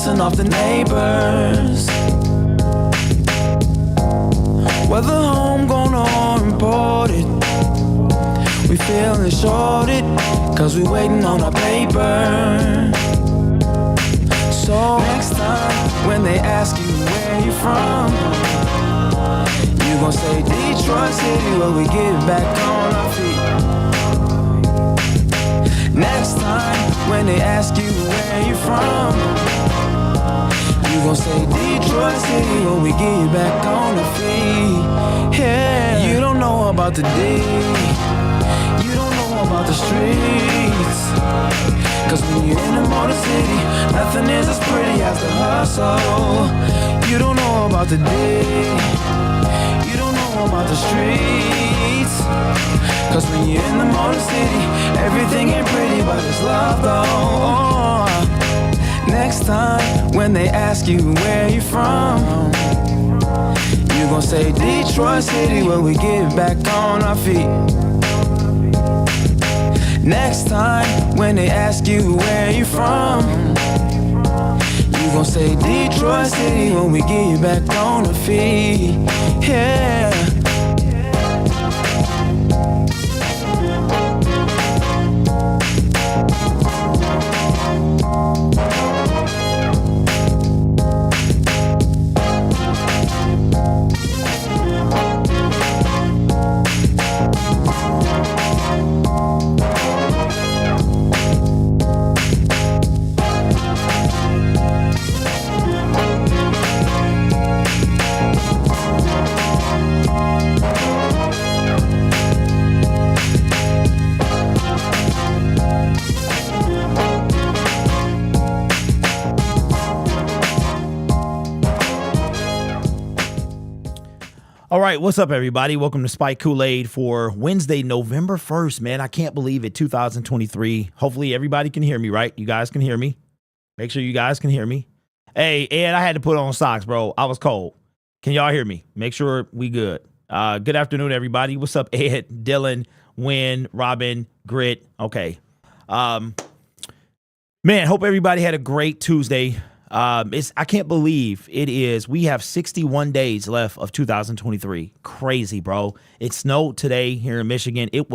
bouncing off the neighbors. Whether homegrown or imported, we feeling shorted, cause we waiting on our paper. So next time when they ask you where you from, you gon' say Detroit City, where we get back on our feet. Next time when they ask you where you from, you gon' say Detroit City, where we get back on our feet. Yeah, you don't know about the D, you don't know about the streets, cause when you're in the motor city, nothing is as pretty as the hustle. You don't know about the day, you don't know about the streets, cause when you're in the motor city, everything ain't pretty but it's love though. Next time when they ask you where you from, you gon' say Detroit City, where we get back on our feet. Next time when they ask you where you from, you gon' say Detroit City, when we get you back on the feet. Yeah. All right, what's up, everybody? Welcome to Spike Kool-Aid for Wednesday, November 1st, man. I can't believe it, 2023. Hopefully, everybody can hear me, right? You guys can hear me. Make sure you guys can hear me. Hey, Ed, I had to put on socks, bro. I was cold. Can y'all hear me? Make sure we good. Good afternoon, everybody. What's up, Ed, Dylan, Win, Robin, Grit? Okay. Man, hope everybody had a great Tuesday. I can't believe we have 61 days left of 2023. Crazy, bro. It snowed today here in Michigan. It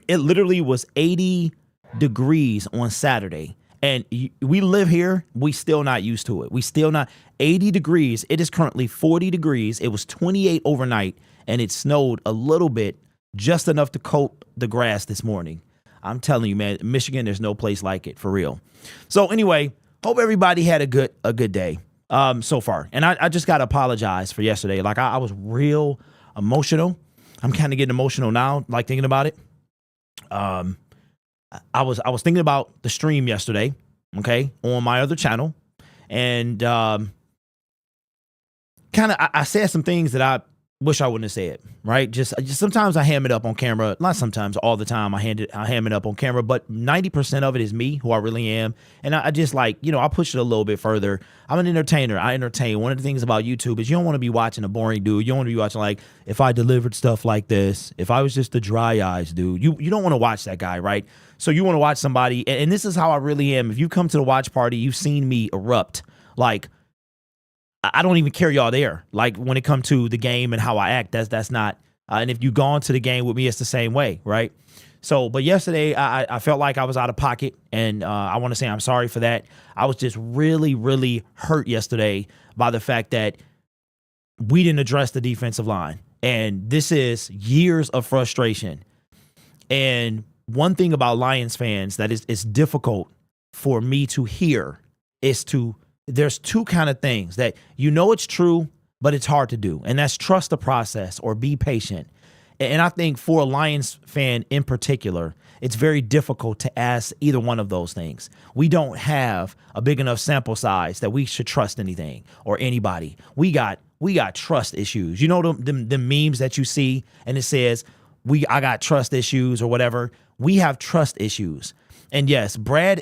literally was 80 degrees on Saturday. And we live here. We still not used to it. We still not 80 degrees. It is currently 40 degrees. It was 28 overnight and it snowed a little bit, just enough to coat the grass this morning. I'm telling you, man, Michigan, there's no place like it, for real. So anyway, hope everybody had a good day so far. And I just got to apologize for yesterday. Like, I was real emotional. I'm kind of getting emotional now, like thinking about it. I was thinking about the stream yesterday, okay, on my other channel. And kind of I said some things that I wish I wouldn't have said, right? Just sometimes I ham it up on camera. Not sometimes, all the time I ham it up on camera, but 90% of it is me, who I really am. And I just like, I push it a little bit further. I'm an entertainer. I entertain. One of the things about YouTube is you don't want to be watching a boring dude. You don't want to be watching like, if I delivered stuff like this, if I was just a dry eyes dude, you don't want to watch that guy, right? So you want to watch somebody, and this is how I really am. If you come to the watch party, you've seen me erupt. Like, I don't even care y'all there. Like, when it comes to the game and how I act, that's not. And if you've gone to the game with me, it's the same way, right? So, but yesterday, I felt like I was out of pocket, and I want to say I'm sorry for that. I was just really, really hurt yesterday by the fact that we didn't address the defensive line. And this is years of frustration. And one thing about Lions fans that is difficult for me to hear is there's two kind of things that it's true, but it's hard to do. And that's trust the process or be patient. And I think for a Lions fan in particular, it's very difficult to ask either one of those things. We don't have a big enough sample size that we should trust anything or anybody. We got trust issues. You know the memes that you see and it says, I got trust issues or whatever. We have trust issues. And yes, Brad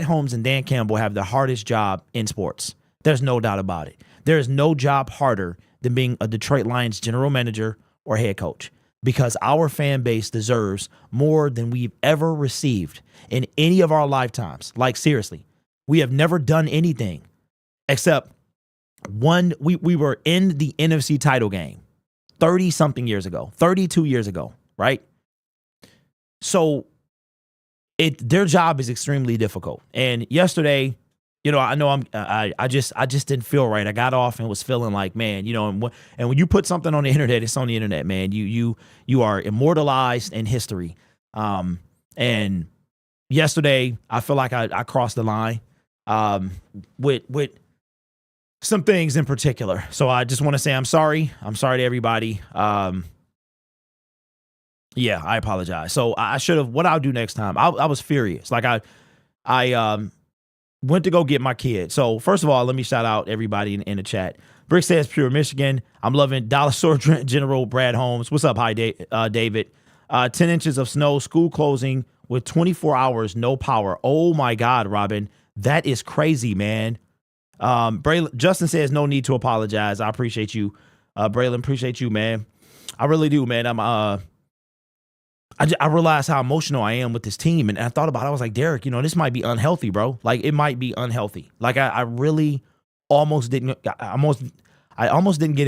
Holmes and Dan Campbell have the hardest job in sports. There's no doubt about it. There is no job harder than being a Detroit Lions general manager or head coach, because our fan base deserves more than we've ever received in any of our lifetimes. Like, seriously, We have never done anything except one. We were in the NFC title game 30 something years ago, 32 years ago, right? So their job is extremely difficult. And yesterday, I know I just didn't feel right. I got off and was feeling like, man, and when you put something on the internet, it's on the internet, man. You are immortalized in history. And yesterday, I feel like I crossed the line with some things in particular. So I just want to say I'm sorry. I'm sorry to everybody. Yeah, I apologize. So I should have. What I'll do next time. I was furious. Like I went to go get my kid. So first of all, let me shout out everybody in the chat. Brick says Pure Michigan. I'm loving Dollar Store General Brad Holmes. What's up? Hi, David. 10 inches of snow. School closing with 24 hours, no power. Oh my God, Robin, that is crazy, man. Justin says no need to apologize. I appreciate you, Braylon. Appreciate you, man. I really do, man. I realized how emotional I am with this team. And I thought about it. I was like, Derek, this might be unhealthy, bro. Like, it might be unhealthy. Like, I really almost didn't get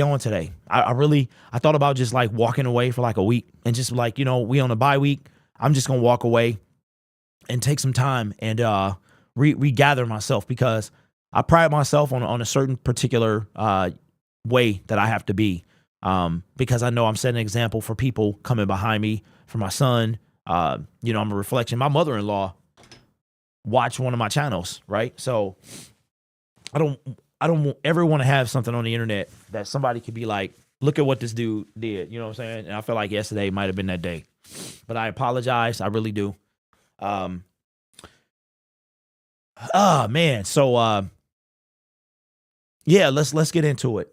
on today. I thought about just like walking away for like a week and just like, we on a bye week. I'm just going to walk away and take some time and regather myself, because I pride myself on a certain particular way that I have to be, because I know I'm setting an example for people coming behind me, for my son. I'm a reflection. My mother-in-law watched one of my channels, right? So I don't ever want to have something on the internet that somebody could be like, look at what this dude did. You know what I'm saying? And I feel like yesterday might have been that day. But I apologize. I really do. Man. So yeah, let's get into it.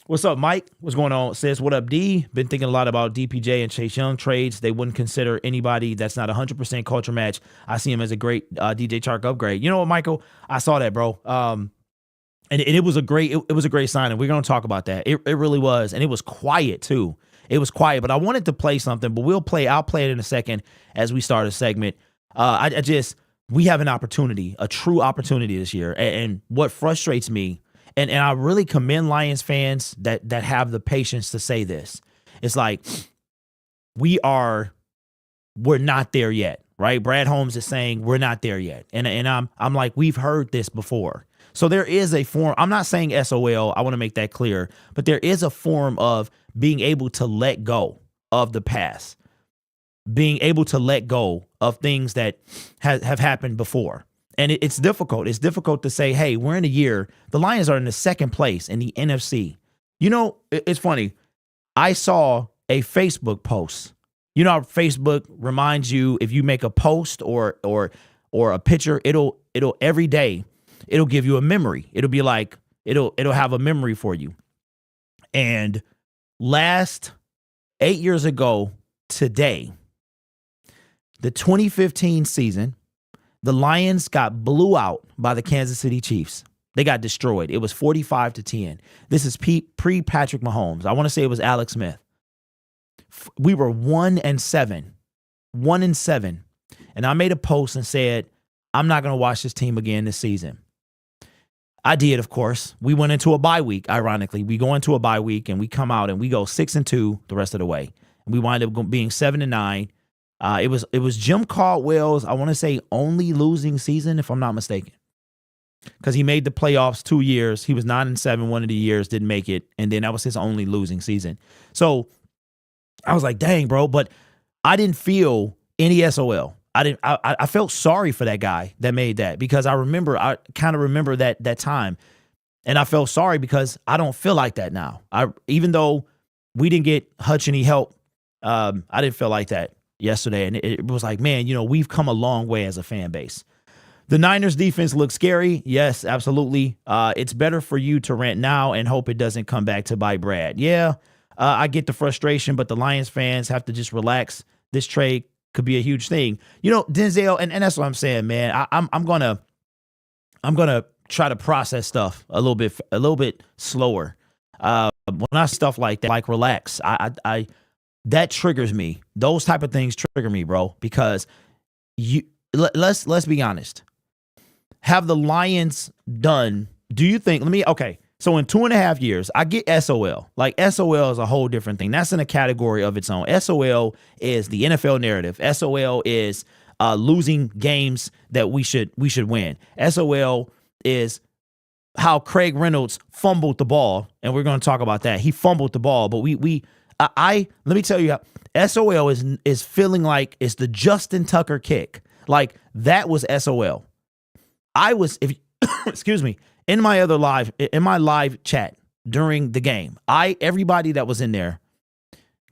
What's up, Mike? What's going on? Says, what up, D? Been thinking a lot about DPJ and Chase Young trades. They wouldn't consider anybody that's not 100% culture match. I see him as a great DJ Chark upgrade. You know what, Michael? I saw that, bro. And it was a great signing. We're going to talk about that. It really was. And it was quiet too. It was quiet, but I wanted to play something, but I'll play it in a second as we start a segment. We have an opportunity, a true opportunity this year. And what frustrates me, and I really commend Lions fans that have the patience to say this. It's like, we're not there yet, right? Brad Holmes is saying we're not there yet. And I'm like, we've heard this before. So there is a form. I'm not saying SOL. I want to make that clear, but there is a form of being able to let go of the past, being able to let go of things that have happened before. And it's difficult. It's difficult to say, hey, we're in a year. The Lions are in the second place in the NFC. It's funny. I saw a Facebook post. You know how Facebook reminds you, if you make a post or a picture, it'll every day, it'll give you a memory. It'll be like, it'll have a memory for you. And last 8 years ago today, the 2015 season, the Lions got blew out by the Kansas City Chiefs. They got destroyed. It was 45-10. This is pre-Patrick Mahomes. I want to say it was Alex Smith. We were 1-7. 1-7. And I made a post and said, I'm not going to watch this team again this season. I did, of course. We went into a bye week, ironically. We go into a bye week and we come out and we go 6-2 the rest of the way. And we wind up being 7-9. It was Jim Caldwell's, I want to say, only losing season, if I'm not mistaken, because he made the playoffs 2 years. He was 9-7 one of the years, didn't make it, and then that was his only losing season. So I was like, dang, bro, but I didn't feel any SOL. I felt sorry for that guy that made that, because I kind of remember that time, and I felt sorry because I don't feel like that now. Even though we didn't get Hutch any help, I didn't feel like that yesterday. And it was like, man, we've come a long way as a fan base. The Niners defense looks scary. Yes, absolutely. It's better for you to rent now and hope it doesn't come back to bite Brad. Yeah, I get the frustration, but the Lions fans have to just relax. This trade could be a huge thing. Denzel, and that's what I'm saying, man. I'm gonna try to process stuff a little bit slower. When I stuff like that, like relax, I that triggers me. Those type of things trigger me, bro, because let's be honest. have the Lions done? Do you think? Okay. So in 2.5 years, I get SOL. Like SOL is a whole different thing. That's in a category of its own. SOL is the NFL narrative. SOL is losing games that we should win. SOL is how Craig Reynolds fumbled the ball, and we're going to talk about that. He fumbled the ball, but let me tell you how SOL is feeling like it's the Justin Tucker kick. Like that was SOL. Excuse me. In my live chat during the game, everybody that was in there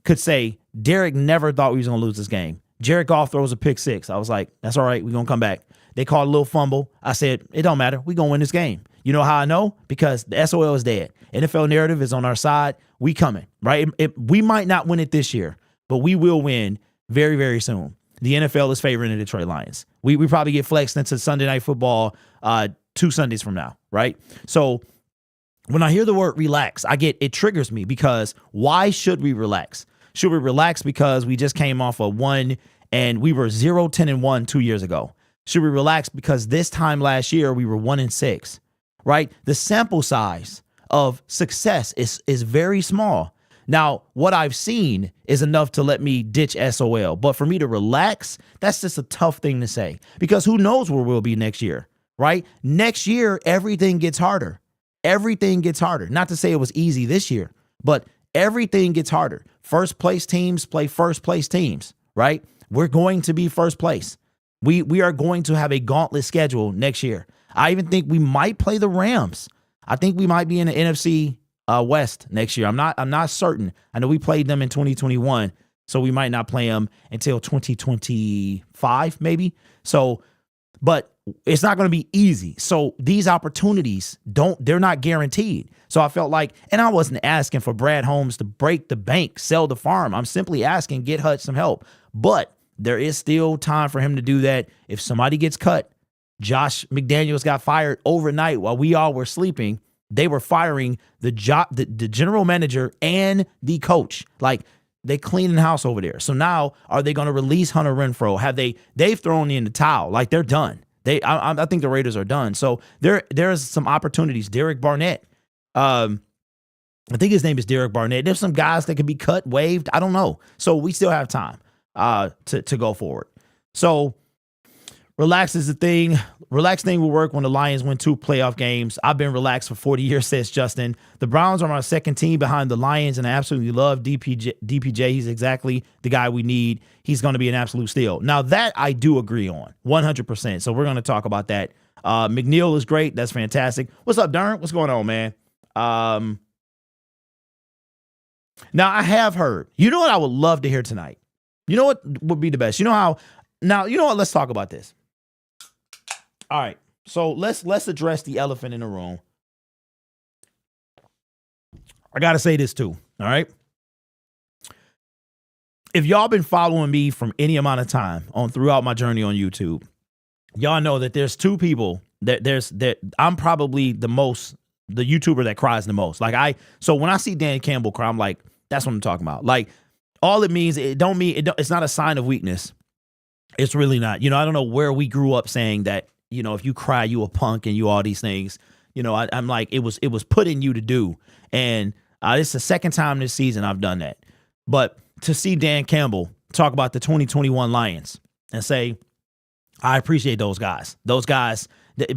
could say Derek never thought we was gonna lose this game. Jared Goff throws a pick six. I was like, that's all right, we're gonna come back. They called a little fumble. I said, it don't matter, we gonna win this game. You know how I know? Because the SOL is dead. NFL narrative is on our side. We coming, right? We might not win it this year, but we will win very, very soon. The NFL is favoring the Detroit Lions. We probably get flexed into Sunday Night Football 2 Sundays from now, right? So when I hear the word relax, it triggers me because why should we relax? Should we relax because we just came off a 1 and we were 0-10-1 2 years ago? Should we relax because this time last year we were 1-6, right? The sample size of success is very small. Now, what I've seen is enough to let me ditch SOL, but for me to relax, that's just a tough thing to say because who knows where we'll be next year, right? Next year, everything gets harder. Everything gets harder. Not to say it was easy this year, but everything gets harder. First place teams play first place teams, right? We're going to be first place. We are going to have a gauntlet schedule next year. I even think we might play the Rams. I think we might be in the NFC West next year. I'm not certain. I know we played them in 2021, so we might not play them until 2025 maybe. So, but it's not going to be easy. So these opportunities they're not guaranteed. So I felt like, and I wasn't asking for Brad Holmes to break the bank, sell the farm. I'm simply asking, get Hutch some help. But there is still time for him to do that. If somebody gets cut, Josh McDaniels got fired overnight while we all were sleeping. They were firing the general manager and the coach. Like they cleaning the house over there. So now are they going to release Hunter Renfrow? They've thrown in the towel. Like they're done. I think the Raiders are done. So there's some opportunities. Derek Barnett. I think his name is Derek Barnett. There's some guys that can be cut, waived. I don't know. So we still have time to go forward. So relax is the thing. Relax thing will work when the Lions win 2 playoff games. I've been relaxed for 40 years, says Justin. The Browns are my second team behind the Lions, and I absolutely love DPJ. He's exactly the guy we need. He's going to be an absolute steal. Now, that I do agree on, 100%. So we're going to talk about that. McNeil is great. That's fantastic. What's up, Darren? What's going on, man? Now, I have heard. You know what I would love to hear tonight? You know what would be the best? You know how? Now, you know what? Let's talk about this. All right, so let's address the elephant in the room. I got to say this too, all right? If y'all been following me from any amount of time throughout my journey on YouTube, y'all know that there's 2 people that I'm probably the YouTuber that cries the most. So when I see Dan Campbell cry, I'm like, that's what I'm talking about. Like all it means, it's not a sign of weakness. It's really not. I don't know where we grew up saying that, if you cry, you a punk and you all these things. I'm like, it was put in you to do. And it's the second time this season I've done that. But to see Dan Campbell talk about the 2021 Lions and say, I appreciate those guys. Those guys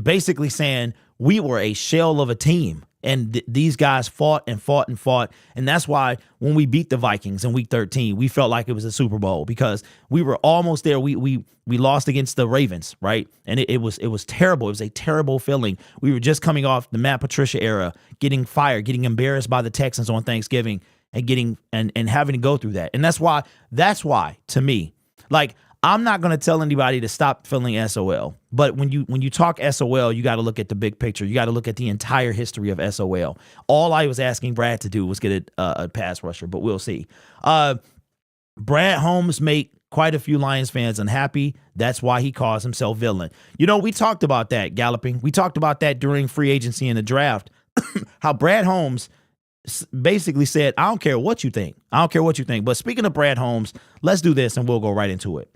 basically saying we were a shell of a team. And these guys fought and fought and fought. And that's why when we beat the Vikings in week 13, we felt like it was a Super Bowl because we were almost there. We lost against the Ravens, right? And it was terrible. It was a terrible feeling. We were just coming off the Matt Patricia era, getting fired, getting embarrassed by the Texans on Thanksgiving and getting and having to go through that. And that's why to me, like, I'm not going to tell anybody to stop feeling SOL, but when you talk SOL, you got to look at the big picture. You got to look at the entire history of SOL. All I was asking Brad to do was get a pass rusher, but we'll see. Brad Holmes made quite a few Lions fans unhappy. That's why he calls himself villain. We talked about that, Galloping. We talked about that during free agency and the draft, how Brad Holmes basically said, I don't care what you think. I don't care what you think. But speaking of Brad Holmes, let's do this and we'll go right into it.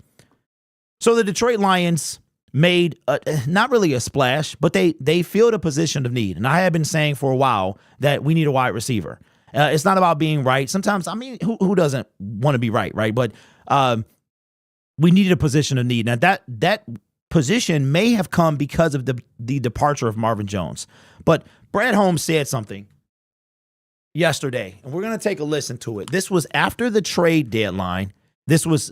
So the Detroit Lions made not really a splash, but they filled a position of need. And I have been saying for a while that we need a wide receiver. It's not about being right. Sometimes, I mean, who doesn't want to be right, right? But we needed a position of need. Now that position may have come because of the departure of Marvin Jones. But Brad Holmes said something yesterday, and we're going to take a listen to it. This was after the trade deadline. This was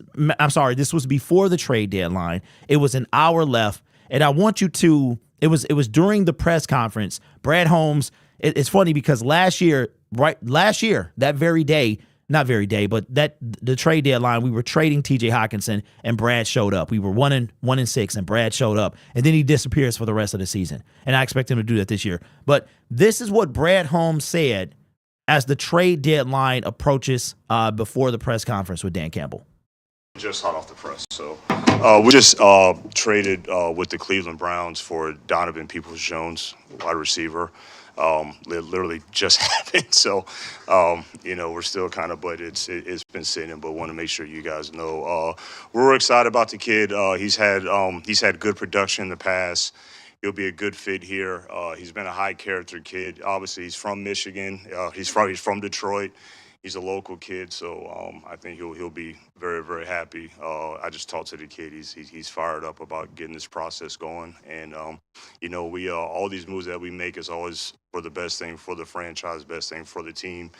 before the trade deadline. It was an hour left, and I want you to, it was during the press conference. Brad Holmes, it's funny because last year, that very day, not very day, but the trade deadline, we were trading TJ Hawkinson and Brad showed up. We were 1-6 and Brad showed up, and then he disappears for the rest of the season. And I expect him to do that this year. But this is what Brad Holmes said as the trade deadline approaches before the press conference with Dan Campbell. Just hot off the press. So we just traded with the Cleveland Browns for Donovan Peoples-Jones, wide receiver. Literally just happened. So, we're still kind of, but it's been sitting, but want to make sure you guys know. We're excited about the kid. He's had good production in the past. He'll be a good fit here. He's been a high character kid. Obviously, he's from Michigan. He's from Detroit. He's a local kid, so I think he'll be very, very happy. I just talked to the kid. He's fired up about getting this process going, and we all these moves that we make is always for the best thing for the franchise, best thing for the team,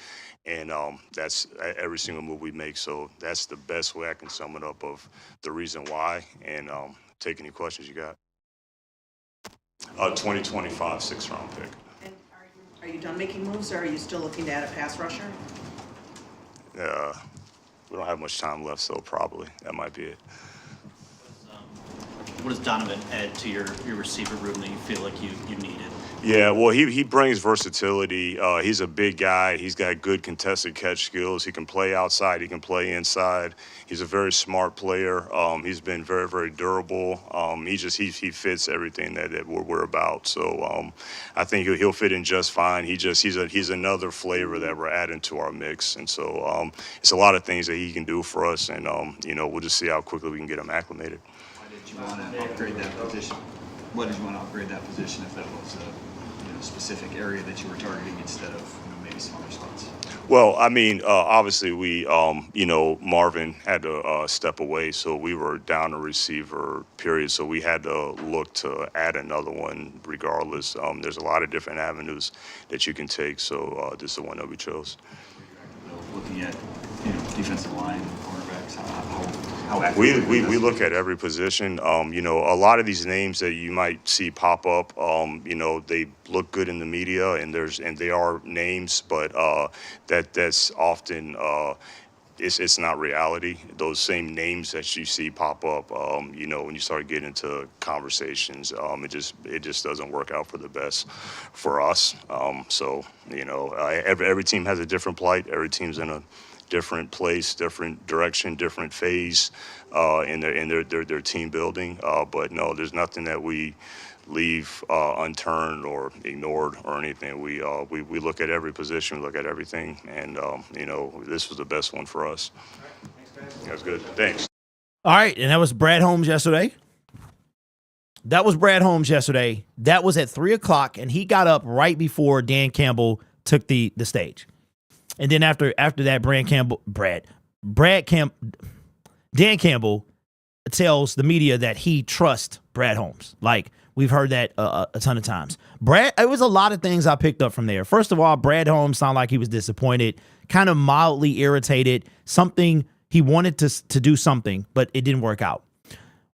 and that's every single move we make. So that's the best way I can sum it up of the reason why. And take any questions you got. 2025 6th-round pick. And are you done making moves, or are you still looking to add a pass rusher? We don't have much time left, so probably that might be it. What does Donovan add to your receiver room that you feel like you needed? Yeah, well, he brings versatility. He's a big guy. He's got good contested catch skills. He can play outside. He can play inside. He's a very smart player. He's been very, very durable. He fits everything that we're about. So I think he'll fit in just fine. He's another flavor that we're adding to our mix. And so it's a lot of things that he can do for us. And we'll just see how quickly we can get him acclimated. Why did you want to upgrade that position? Why did you want to upgrade that position if that was a specific area that you were targeting instead of maybe some other spots? Well, I mean, obviously we, Marvin had to step away, so we were down a receiver, period. So we had to look to add another one regardless. There's a lot of different avenues that you can take, so this is the one that we chose. Looking at, defensive line, cornerbacks, how active we look at every position. A lot of these names that you might see pop up, they look good in the media, and they are names, but that's often it's not reality. Those same names that you see pop up, when you start getting into conversations, it just doesn't work out for the best for us. Every team has a different plight. Every team's in a different place, different direction, different phase in their team building. But no, there's nothing that we leave unturned or ignored or anything. We look at every position, we look at everything, and this was the best one for us. That's good. Thanks. All right, and that was Brad Holmes yesterday. That was 3 o'clock, and he got up right before Dan Campbell took the stage. And then after that, Dan Campbell tells the media that he trusts Brad Holmes. Like, we've heard that a ton of times. It was a lot of things I picked up from there. First of all, Brad Holmes sounded like he was disappointed, kind of mildly irritated. He wanted to do something, but it didn't work out.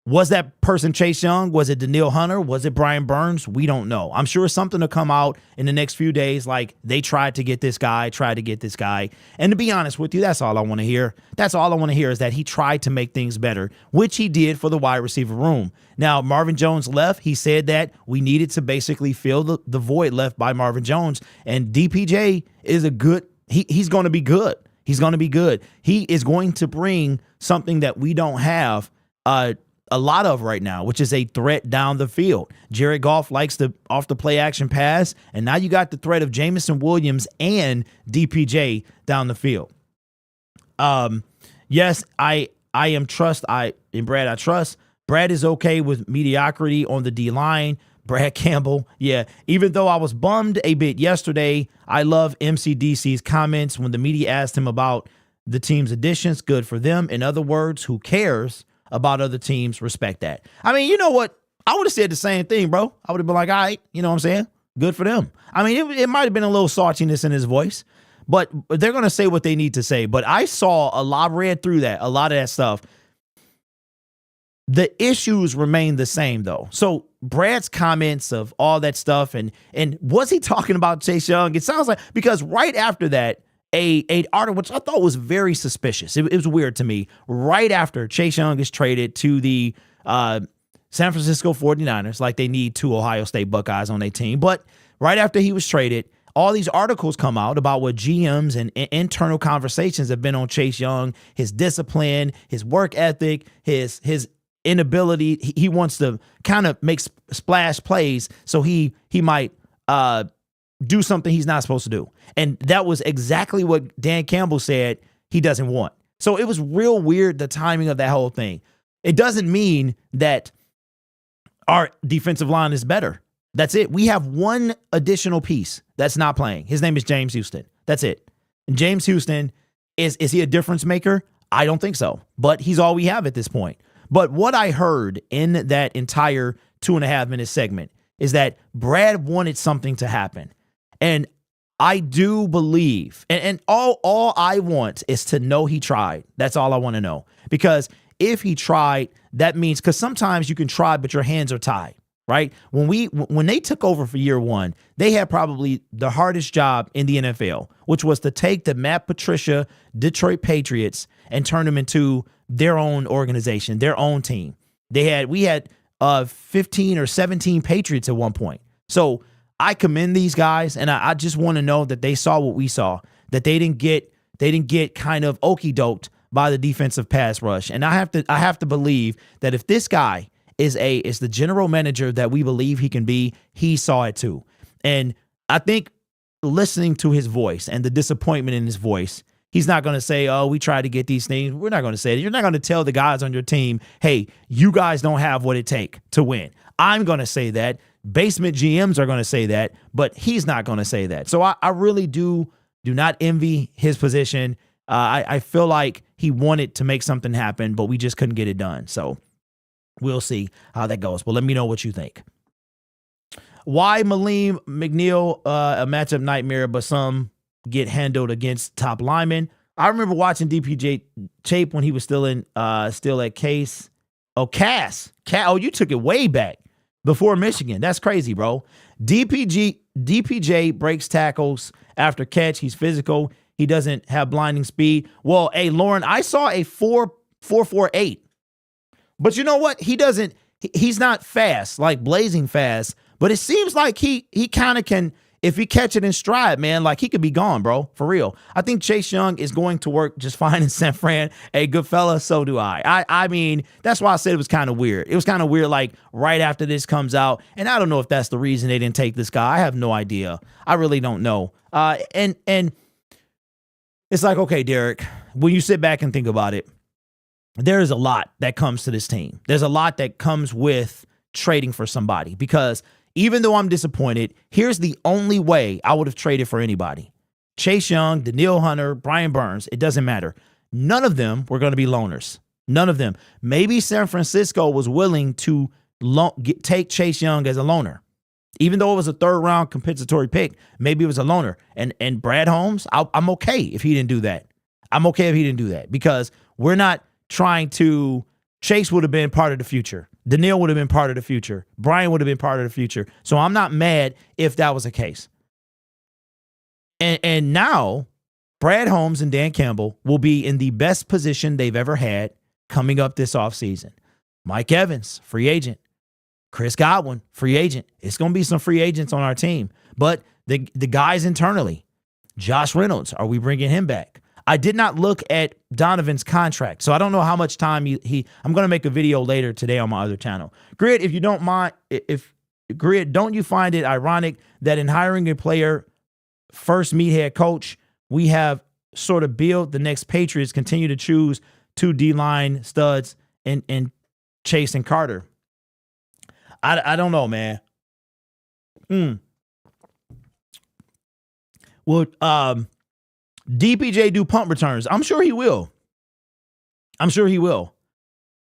Was that person Chase Young? Was it Danielle Hunter? Was it Brian Burns? We don't know. I'm sure something will come out in the next few days, like they tried to get this guy. And to be honest with you, that's all I want to hear. That's all I want to hear is that he tried to make things better, which he did for the wide receiver room. Now, Marvin Jones left. He said that we needed to basically fill the void left by Marvin Jones. And DPJ is he's going to be good. He's going to be good. He is going to bring something that we don't have a lot of right now, which is a threat down the field. Jared Goff likes the off the play action pass, and now you got the threat of Jameson Williams and DPJ down the field. Yes, I trust Brad is okay with mediocrity on the D-line. Brad Campbell, yeah. Even though I was bummed a bit yesterday, I love MCDC's comments when the media asked him about the team's additions. Good for them. In other words, who cares about other teams? Respect that. I mean, you know what? I would have said the same thing, bro. I would have been like, all right, you know what I'm saying? Good for them. I mean, it might have been a little saltiness in his voice, but they're going to say what they need to say. But I saw a lot, read through that, a lot of that stuff. The issues remain the same, though. So Brad's comments of all that stuff, and was he talking about Chase Young? It sounds like, because right after that, a article, which I thought was very suspicious. It was weird to me. Right after Chase Young is traded to the San Francisco 49ers, like they need 2 Ohio State Buckeyes on their team. But right after he was traded, all these articles come out about what GMs and internal conversations have been on Chase Young, his discipline, his work ethic, his inability. He wants to kind of make splash plays, so he might do something he's not supposed to do. And that was exactly what Dan Campbell said he doesn't want. So it was real weird, the timing of that whole thing. It doesn't mean that our defensive line is better. That's it. We have one additional piece that's not playing. His name is James Houston. That's it. And James Houston, is he a difference maker? I don't think so. But he's all we have at this point. But what I heard in that entire 2.5-minute segment is that Brad wanted something to happen. And I do believe, and all I want is to know he tried. That's all I want to know. Because if he tried, that means, because sometimes you can try, but your hands are tied, right? When they took over for year one, they had probably the hardest job in the NFL, which was to take the Matt Patricia Detroit Patriots and turn them into their own organization, their own team. We had 15 or 17 Patriots at one point. So I commend these guys, and I just want to know that they saw what we saw, that they didn't get kind of okey-doked by the defensive pass rush. And I have to believe that if this guy is the general manager that we believe he can be, he saw it too. And I think listening to his voice and the disappointment in his voice, he's not going to say, oh, we tried to get these things. We're not going to say it. You're not going to tell the guys on your team, hey, you guys don't have what it takes to win. I'm going to say that. Basement GMs are going to say that, but he's not going to say that. So I really do not envy his position. I feel like he wanted to make something happen, but we just couldn't get it done. So we'll see how that goes. But let me know what you think. Why Maleem McNeil, a matchup nightmare, but some get handled against top linemen. I remember watching DPJ tape when he was still at Case. Oh, Cass. Oh, you took it way back before Michigan. That's crazy, bro. DPJ breaks tackles after catch. He's physical. He doesn't have blinding speed. Well, hey, Lauren, I saw a 4.48. But you know what? He's not fast, like blazing fast, but it seems like he kind of can, if he catch it in stride, man, like he could be gone, bro, for real. I think Chase Young is going to work just fine in San Fran. Hey, good fella, so do I. I mean, that's why I said it was kind of weird. It was kind of weird, like right after this comes out, and I don't know if that's the reason they didn't take this guy. I have no idea. I really don't know. And it's like, okay, Derek, when you sit back and think about it, there is a lot that comes to this team. There's a lot that comes with trading for somebody, because even though I'm disappointed, here's the only way I would have traded for anybody. Chase Young, Danielle Hunter, Brian Burns, it doesn't matter. None of them were going to be loaners. None of them. Maybe San Francisco was willing to take Chase Young as a loaner. Even though it was a 3rd-round compensatory pick, maybe it was a loaner. And Brad Holmes, I'm okay if he didn't do that. I'm okay if he didn't do that, because we're not trying to. Chase would have been part of the future. Danielle would have been part of the future. Brian would have been part of the future. So I'm not mad if that was the case. And now Brad Holmes and Dan Campbell will be in the best position they've ever had coming up this offseason. Mike Evans, free agent. Chris Godwin, free agent. It's going to be some free agents on our team. But the guys internally, Josh Reynolds, are we bringing him back? I did not look at Donovan's contract, so I don't know how much time I'm going to make a video later today on my other channel. Grid, if you don't mind, don't you find it ironic that in hiring a player first meet head coach, we have sort of built the next Patriots, continue to choose 2 D-line studs and Chase and Carter. I don't know, man. Will DPJ do punt returns? I'm sure he will.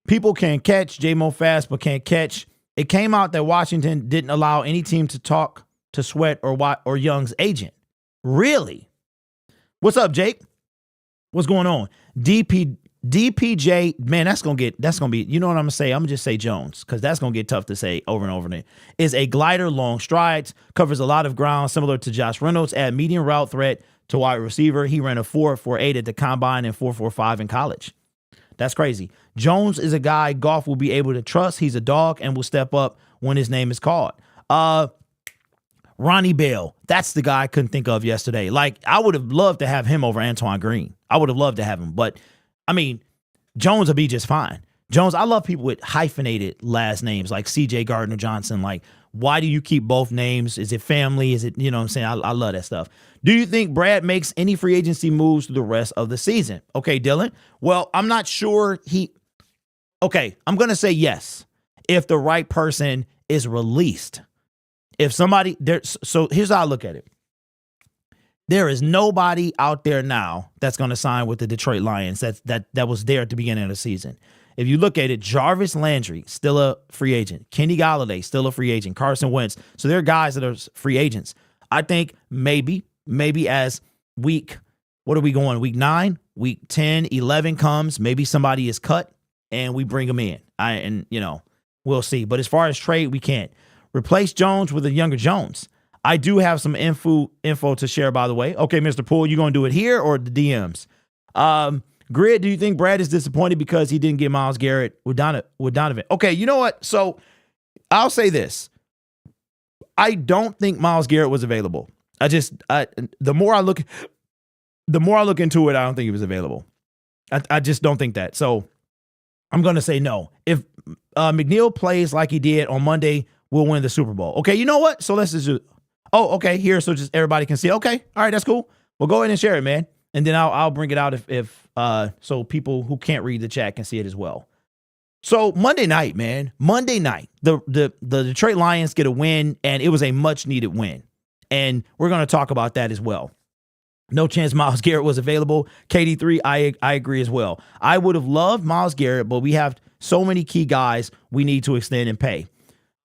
People can catch J-Mo fast, but can't catch. It came out that Washington didn't allow any team to talk to Sweat or Young's agent. Really? What's up, Jake? What's going on? DPJ, man, that's gonna be, you know what I'm gonna say? I'm gonna just say Jones, because that's gonna get tough to say over and over again. Is a glider, long strides, covers a lot of ground, similar to Josh Reynolds, at medium route threat to wide receiver. He ran a 4.48 at the combine and 4.45 in college. That's crazy. Jones is a guy Goff will be able to trust. He's a dog and will step up when his name is called. Ronnie Bell, that's the guy I couldn't think of yesterday. Like, I would have loved to have him over Antoine Green. I would have loved to have him, but I mean, Jones will be just fine. Jones, I love people with hyphenated last names like CJ Gardner-Johnson. Like, why do you keep both names? Is it family? Is it, you know what I'm saying? I love that stuff. Do you think Brad makes any free agency moves through the rest of the season? Okay, Dylan. Well, I'm not sure okay, I'm going to say yes if the right person is released. If somebody so here's how I look at it. There is nobody out there now that's going to sign with the Detroit Lions that was there at the beginning of the season. If you look at it, Jarvis Landry, still a free agent. Kenny Golladay, still a free agent. Carson Wentz. So there are guys that are free agents. I think maybe as week 9, week 10, 11 comes, maybe somebody is cut and we bring them in. We'll see. But as far as trade, we can't. Replace Jones with a younger Jones. I do have some info to share, by the way. Okay, Mr. Poole, you going to do it here or the DMs? Grid, do you think Brad is disappointed because he didn't get Myles Garrett with Donovan? Okay, you know what? So I'll say this. I don't think Myles Garrett was available. The more I look into it, I don't think he was available. I just don't think that. So I'm going to say no. If McNeil plays like he did on Monday, we'll win the Super Bowl. Okay, you know what? So let's just do. Oh, okay, here, so just everybody can see. Okay, all right, that's cool. Well, go ahead and share it, man, and then I'll bring it out if so people who can't read the chat can see it as well. So Monday night, the Detroit Lions get a win, and it was a much needed win, and we're going to talk about that as well. No chance Myles Garrett was available. KD3, I agree as well. I would have loved Myles Garrett, but we have so many key guys we need to extend and pay.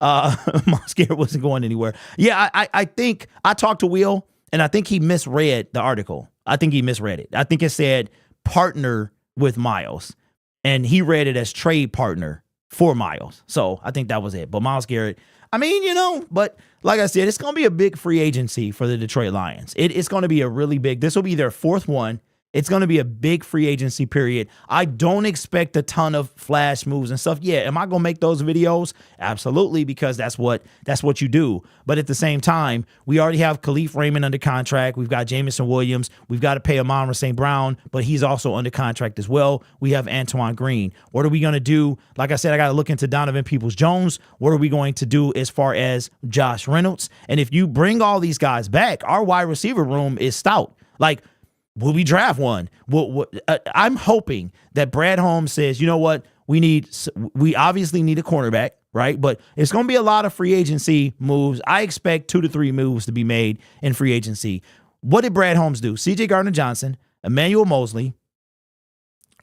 Myles Garrett wasn't going anywhere. Yeah, I think I talked to Will, and I think he misread the article. I think he misread it. I think it said partner with Myles, and he read it as trade partner for Myles. So I think that was it. But Myles Garrett, but like I said, it's going to be a big free agency for the Detroit Lions. It's going to be a really big, this will be their fourth one. It's going to be a big free agency period. I don't expect a ton of flash moves and stuff. Yeah, am I going to make those videos? Absolutely, because that's what you do. But at the same time, we already have Khalif Raymond under contract. We've got Jamison Williams. We've got to pay Amon-Ra St. Brown, but he's also under contract as well. We have Antoine Green. What are we going to do? Like I said, I got to look into Donovan Peoples-Jones. What are we going to do as far as Josh Reynolds? And if you bring all these guys back, our wide receiver room is stout. Like, will we draft one? I'm hoping that Brad Holmes says, you know what, we obviously need a cornerback, right? But it's going to be a lot of free agency moves. I expect 2 to 3 moves to be made in free agency. What did Brad Holmes do? CJ Gardner-Johnson, Emmanuel Mosley,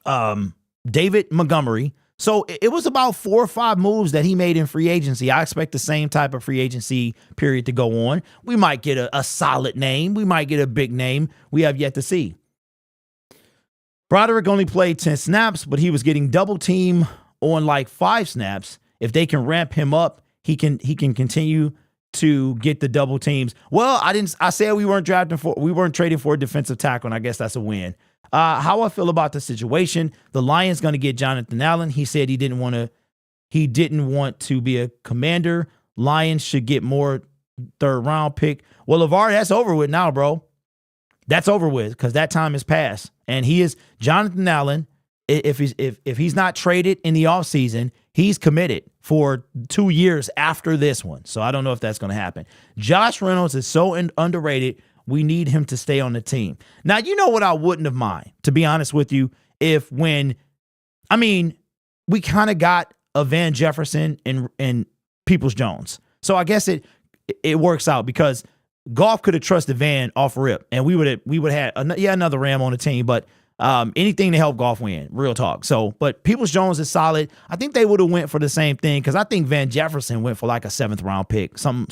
David Montgomery. So it was about 4 or 5 moves that he made in free agency. I expect the same type of free agency period to go on. We might get a solid name. We might get a big name. We have yet to see. Broderick only played 10 snaps, but he was getting double team on like 5 snaps. If they can ramp him up, he can continue to get the double teams. Well, I said we weren't trading for a defensive tackle, and I guess that's a win. How I feel about the situation. The Lions going to get Jonathan Allen. He said he didn't want to be a Commander. Lions should get more 3rd round pick. Well, LeVar, that's over with now, bro. That's over with because that time has passed. And he is Jonathan Allen. If he's not traded in the offseason, he's committed for 2 years after this one. So I don't know if that's going to happen. Josh Reynolds is so underrated. We need him to stay on the team. Now, you know what I wouldn't have mind, to be honest with you, we kind of got of Van Jefferson and Peoples-Jones. So I guess it works out because Goff could have trusted Van off rip, and we would have had another Ram on the team, but anything to help Goff win, real talk. So, but Peoples-Jones is solid. I think they would have went for the same thing because I think Van Jefferson went for like a 7th round pick, some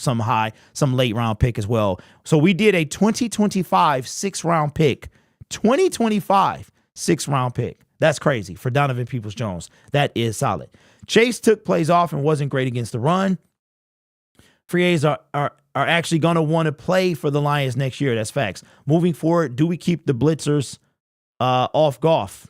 late round pick as well. So we did a 2025 6th round pick, 2025 6th round pick. That's crazy for Donovan Peoples-Jones. That is solid. Chase took plays off and wasn't great against the run. Free agents are actually going to want to play for the Lions next year. That's facts. Moving forward, do we keep the blitzers off Goff?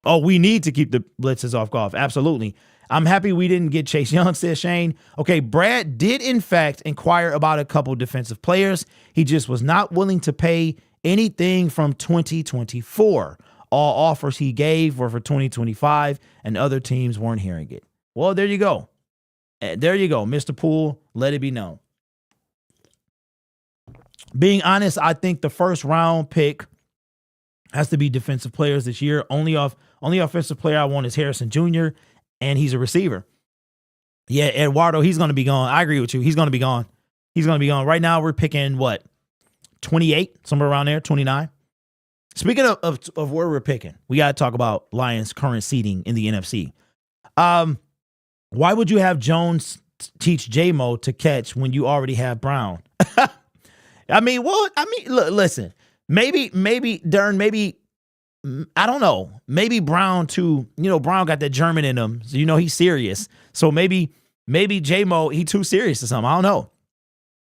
Oh, we need to keep the blitzers off Goff. Absolutely. I'm happy we didn't get Chase Young, says Shane. Okay, Brad did, in fact, inquire about a couple defensive players. He just was not willing to pay anything from 2024. All offers he gave were for 2025, and other teams weren't hearing it. Well, there you go. There you go, Mr. Poole. Let it be known. Being honest, I think the first round pick has to be defensive players this year. Only offensive player I want is Harrison Jr., and he's a receiver. Yeah, Eduardo, he's going to be gone. I agree with you. He's going to be gone. He's going to be gone. Right now, we're picking, 28, somewhere around there, 29. Speaking of where we're picking, we got to talk about Lions' current seeding in the NFC. Why would you have Jones teach J-Mo to catch when you already have Brown? Look, listen, maybe, Dern, I don't know. Maybe Brown too, Brown got that German in him. So, he's serious. So maybe J-Mo, he too serious or something. I don't know.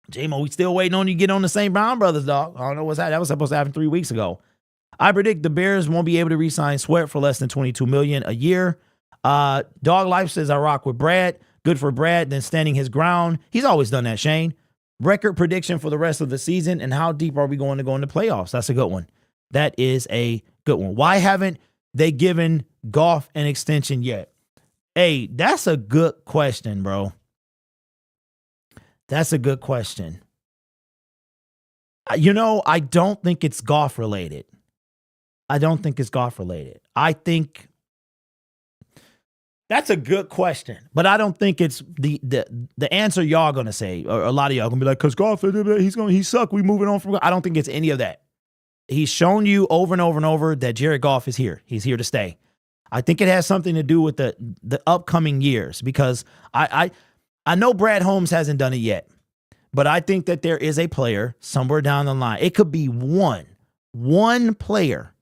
J-Mo, we still waiting on you to get on the St. Brown brothers, dog. I don't know what's that. That was supposed to happen 3 weeks ago. I predict the Bears won't be able to re-sign Sweat for less than $22 million a year. Dog Life says I rock with Brad. Good for Brad, then standing his ground. He's always done that, Shane. Record prediction for the rest of the season, and how deep are we going to go in the playoffs? That's a good one. That is a good one. Why haven't they given Goff an extension yet? Hey, that's a good question, bro. That's a good question. I don't think it's Goff related. I think that's a good question, but I don't think it's the answer y'all gonna say, or a lot of y'all gonna be like, "Cause Goff, he suck. We moving on from." I don't think it's any of that. He's shown you over and over and over that Jared Goff is here. He's here to stay. I think it has something to do with the upcoming years, because I know Brad Holmes hasn't done it yet, but I think that there is a player somewhere down the line. It could be one player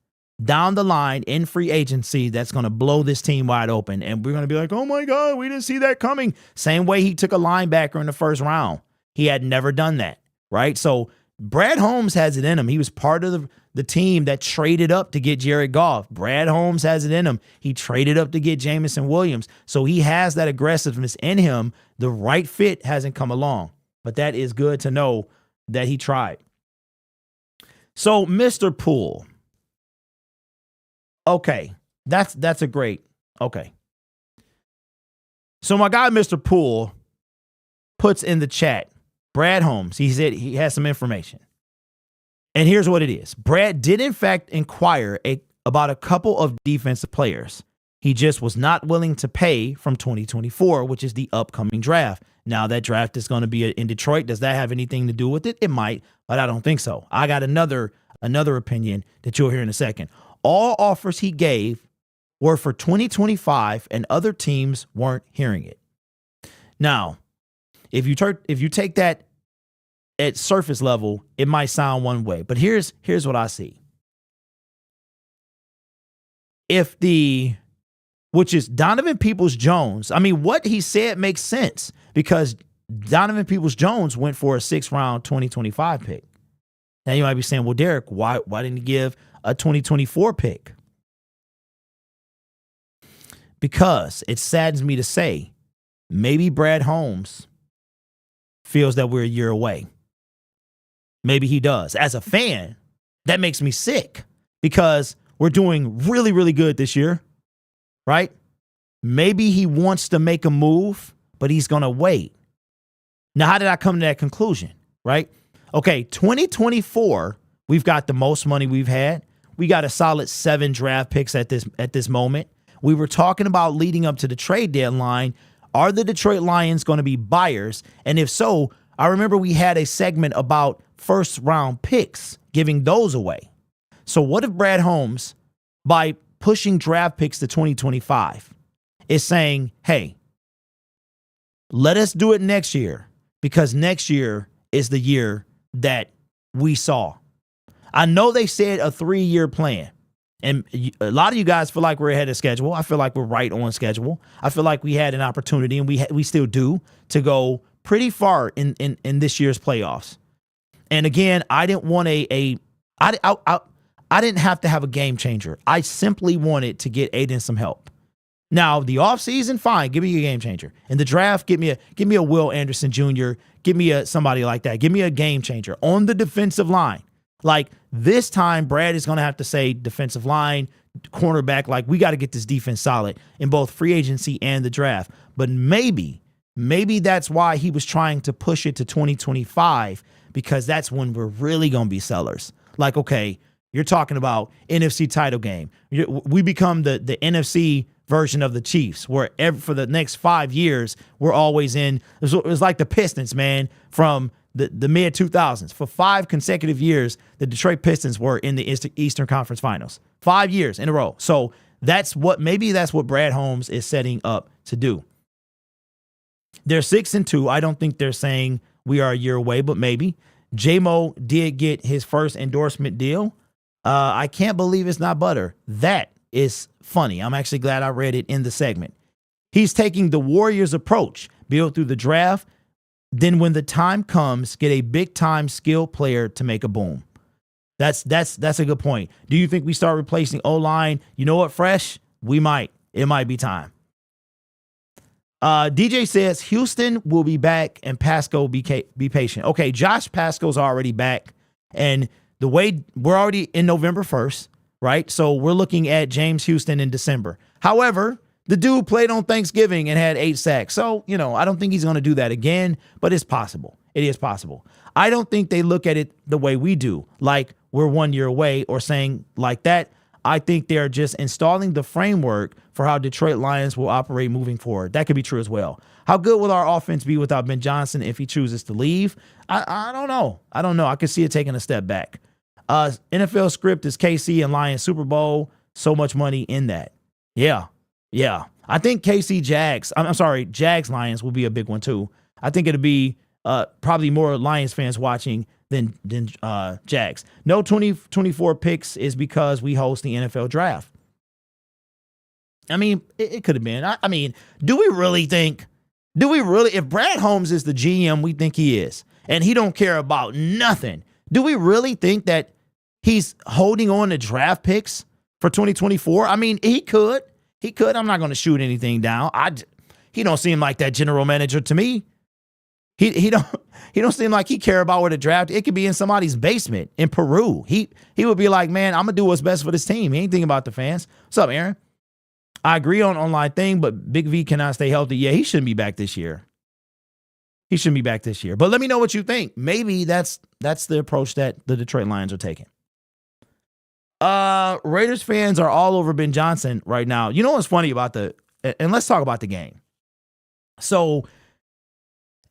down the line in free agency that's going to blow this team wide open. And we're going to be like, oh my God, we didn't see that coming. Same way he took a linebacker in the first round. He had never done that, right? So Brad Holmes has it in him. He was part of the team that traded up to get Jared Goff. Brad Holmes has it in him. He traded up to get Jamison Williams. So he has that aggressiveness in him. The right fit hasn't come along, but that is good to know that he tried. So Mr. Poole. Okay, that's a great, okay. So my guy, Mr. Poole, puts in the chat, Brad Holmes, he said he has some information. And here's what it is. Brad did, in fact, inquire about a couple of defensive players. He just was not willing to pay from 2024, which is the upcoming draft. Now, that draft is going to be in Detroit. Does that have anything to do with it? It might, but I don't think so. I got another opinion that you'll hear in a second. All offers he gave were for 2025, and other teams weren't hearing it. Now, if you take that at surface level, it might sound one way, but here's what I see. Which is Donovan Peoples-Jones. I mean, what he said makes sense, because Donovan Peoples-Jones went for a 6th round 2025 pick. Now you might be saying, well, Derek, why didn't he give a 2024 pick? Because it saddens me to say, maybe Brad Holmes feels that we're a year away. Maybe he does. As a fan, that makes me sick, because we're doing really, really good this year, right? Maybe he wants to make a move, but he's going to wait. Now, how did I come to that conclusion, right? Okay, 2024, we've got the most money we've had. We got a solid 7 draft picks at this moment. We were talking about leading up to the trade deadline. Are the Detroit Lions going to be buyers? And if so, I remember we had a segment about first round picks, giving those away. So what if Brad Holmes, by pushing draft picks to 2025, is saying, hey, let us do it next year, because next year is the year that we saw. I know they said a 3-year plan, and a lot of you guys feel like we're ahead of schedule. I feel like we're right on schedule. I feel like we had an opportunity, and we still do, to go pretty far in this year's playoffs. And again, I didn't want I didn't have to have a game changer. I simply wanted to get Aiden some help. Now, the offseason, fine, give me a game changer. In the draft, give me a Will Anderson Jr., give me somebody like that. Give me a game changer on the defensive line. Like, this time, Brad is going to have to say defensive line, cornerback, like, we got to get this defense solid in both free agency and the draft. But maybe that's why he was trying to push it to 2025, because that's when we're really going to be sellers. Like, okay, you're talking about NFC title game. We become the NFC version of the Chiefs, where for the next 5 years, we're always in. It was like the Pistons, man, from the mid 2000s. For 5 consecutive years, the Detroit Pistons were in the Eastern Conference Finals. 5 years in a row. So maybe that's what Brad Holmes is setting up to do. They're 6-2. I don't think they're saying we are a year away, but maybe. J-Mo did get his first endorsement deal. I can't believe it's not butter. That is funny. I'm actually glad I read it in the segment. He's taking the Warriors approach, build through the draft, then when the time comes, get a big-time skilled player to make a boom. That's a good point. Do you think we start replacing O-line? You know what, Fresh? We might. It might be time. DJ says Houston will be back and Pascal be patient. Okay, Josh Pascal's already back, and the way we're already in November 1st, right? So we're looking at James Houston in December. However, the dude played on Thanksgiving and had 8 sacks. So, I don't think he's going to do that again, but it's possible. It is possible. I don't think they look at it the way we do, like we're 1 year away or saying like that. I think they're just installing the framework for how Detroit Lions will operate moving forward. That could be true as well. How good will our offense be without Ben Johnson if he chooses to leave? I don't know. I could see it taking a step back. NFL script is KC and Lions Super Bowl. So much money in that. Yeah. I think Jags Lions will be a big one too. I think it'll be probably more Lions fans watching than Jags. No 2024 picks is because we host the NFL draft. I mean, it could have been. I mean, do we really, if Brad Holmes is the GM we think he is, and he don't care about nothing, do we really think that he's holding on to draft picks for 2024? I mean, he could. I'm not going to shoot anything down. He don't seem like that general manager to me. He don't seem like he care about where the draft. It could be in somebody's basement in Peru. He would be like, man, I'm gonna do what's best for this team. He ain't thinking about the fans. What's up, Aaron? I agree on online thing, but Big V cannot stay healthy. Yeah, he shouldn't be back this year. But let me know what you think. Maybe that's the approach that the Detroit Lions are taking. Raiders fans are all over Ben Johnson right now. You know what's funny about and let's talk about the game. So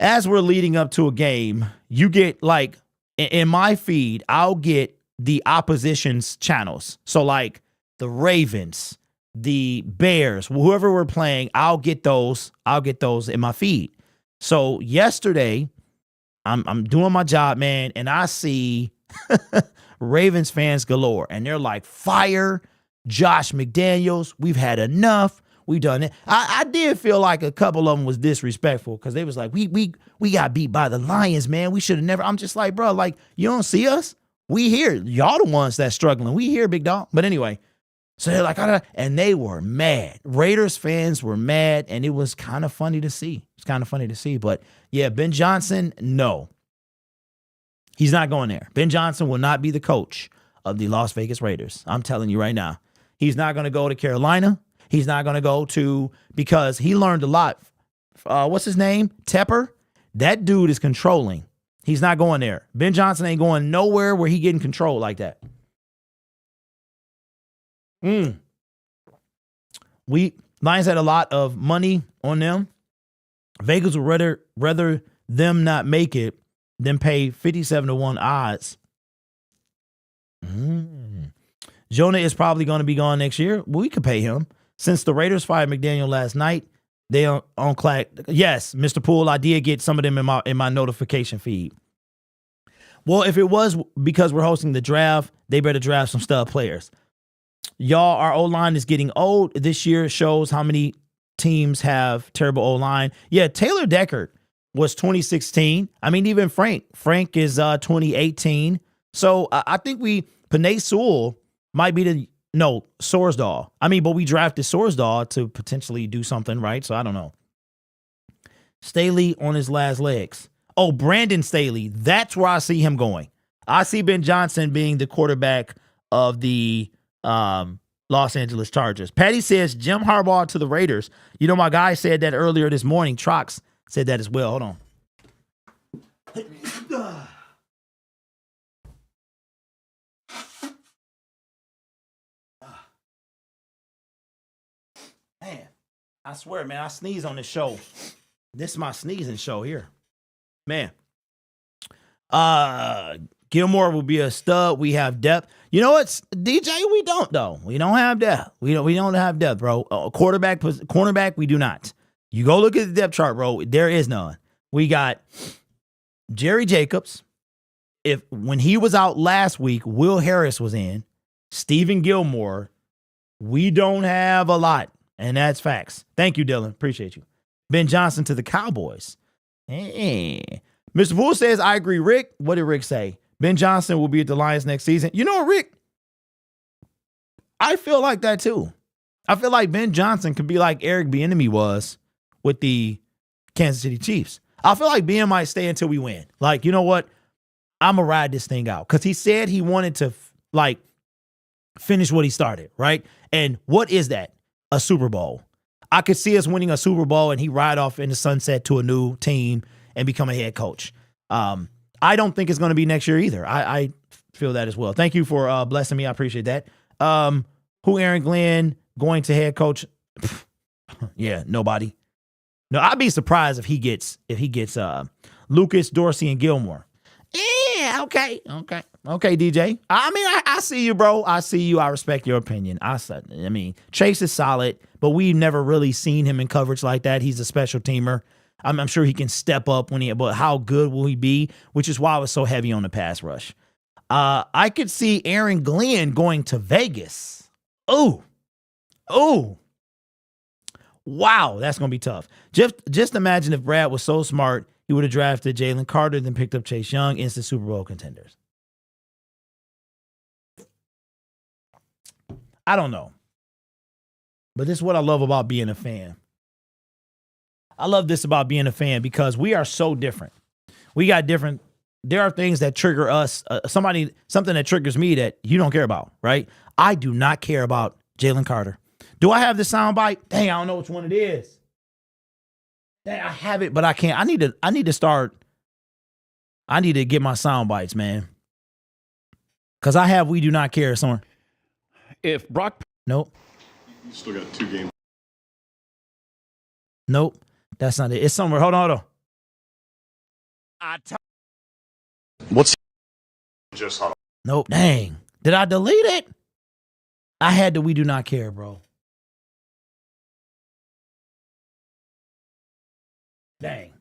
as we're leading up to a game, you get, like, in my feed, I'll get the opposition's channels. So like the Ravens, the Bears, whoever we're playing, I'll get those in my feed. So yesterday, I'm doing my job, man, and I see Ravens fans galore, and they're like, fire Josh McDaniels. We've had enough. We done it. I did feel like a couple of them was disrespectful because they was like, we got beat by the Lions, man. We should have never. I'm just like, bro, like, you don't see us? We here. Y'all the ones that's struggling. We here, big dog. But anyway, so they're like, and they were mad. Raiders fans were mad, and it was kind of funny to see. But yeah, Ben Johnson, no. He's not going there. Ben Johnson will not be the coach of the Las Vegas Raiders. I'm telling you right now. He's not going to go to Carolina. He's not going to go to, because he learned a lot. What's his name? Tepper. That dude is controlling. He's not going there. Ben Johnson ain't going nowhere where he getting control like that. Lions had a lot of money on them. Vegas would rather them not make it than pay 57-1 odds. Jonah is probably going to be gone next year. Well, we could pay him. Since the Raiders fired McDaniel last night, they on clack. Yes, Mr. Poole, I did get some of them in my notification feed. Well, if it was because we're hosting the draft, they better draft some stud players. Y'all, our O-line is getting old. This year shows how many teams have terrible O-line. Yeah, Taylor Deckard was 2016. I mean, even Frank is 2018. So I think Panay Sewell might be Sorsdahl. I mean, but we drafted Sorsdahl to potentially do something, right? So I don't know. Staley on his last legs. Oh, Brandon Staley. That's where I see him going. I see Ben Johnson being the quarterback of the Los Angeles Chargers. Patty says Jim Harbaugh to the Raiders. You know, my guy said that earlier this morning. Trox said that as well. Hold on. Man, I swear, man, I sneeze on this show. This is my sneezing show here. Man. Gilmore will be a stud. We have depth. You know what, DJ? We don't, though. We don't have depth. We don't have depth, bro. Cornerback, we do not. You go look at the depth chart, bro. There is none. We got Jerry Jacobs. When he was out last week, Will Harris was in. Stephen Gilmore. We don't have a lot, and that's facts. Thank you, Dylan. Appreciate you. Ben Johnson to the Cowboys. Hey. Mr. Poole says, I agree, Rick. What did Rick say? Ben Johnson will be at the Lions next season. You know what, Rick? I feel like that too. I feel like Ben Johnson could be like Eric Bieniemy was with the Kansas City Chiefs. I feel like Ben might stay until we win. Like, you know what? I'm going to ride this thing out. Because he said he wanted to, finish what he started, right? And what is that? A Super Bowl. I could see us winning a Super Bowl and he ride off in the sunset to a new team and become a head coach. I don't think it's going to be next year either. I feel that as well. Thank you for blessing me. I appreciate that. Who Aaron Glenn going to head coach? Yeah, nobody. No, I'd be surprised if he gets Lucas, Dorsey, and Gilmore. Yeah, okay, DJ. I mean, I see you, bro. I see you. I respect your opinion. I mean, Chase is solid, but we've never really seen him in coverage like that. He's a special teamer. I'm sure he can step up but how good will he be? Which is why I was so heavy on the pass rush. I could see Aaron Glenn going to Vegas. Oh, wow, that's gonna be tough. Just imagine if Brad was so smart, he would have drafted Jalen Carter, then picked up Chase Young, instant Super Bowl contenders. I don't know, but this is what I love about being a fan. I love this about being a fan because we are so different. We got different. There are things that trigger us. Something that triggers me that you don't care about, right? I do not care about Jalen Carter. Do I have the soundbite? Dang, I don't know which one it is. Dang, I have it, but I can't. I need to start. I need to get my sound bites, man. Because I have We Do Not Care somewhere. If Brock... Nope. You still got 2 games. Nope. That's not it. It's somewhere. Hold on. What's... Just hold on. Nope. Dang. Did I delete it? I had the We Do Not Care, bro. Dang.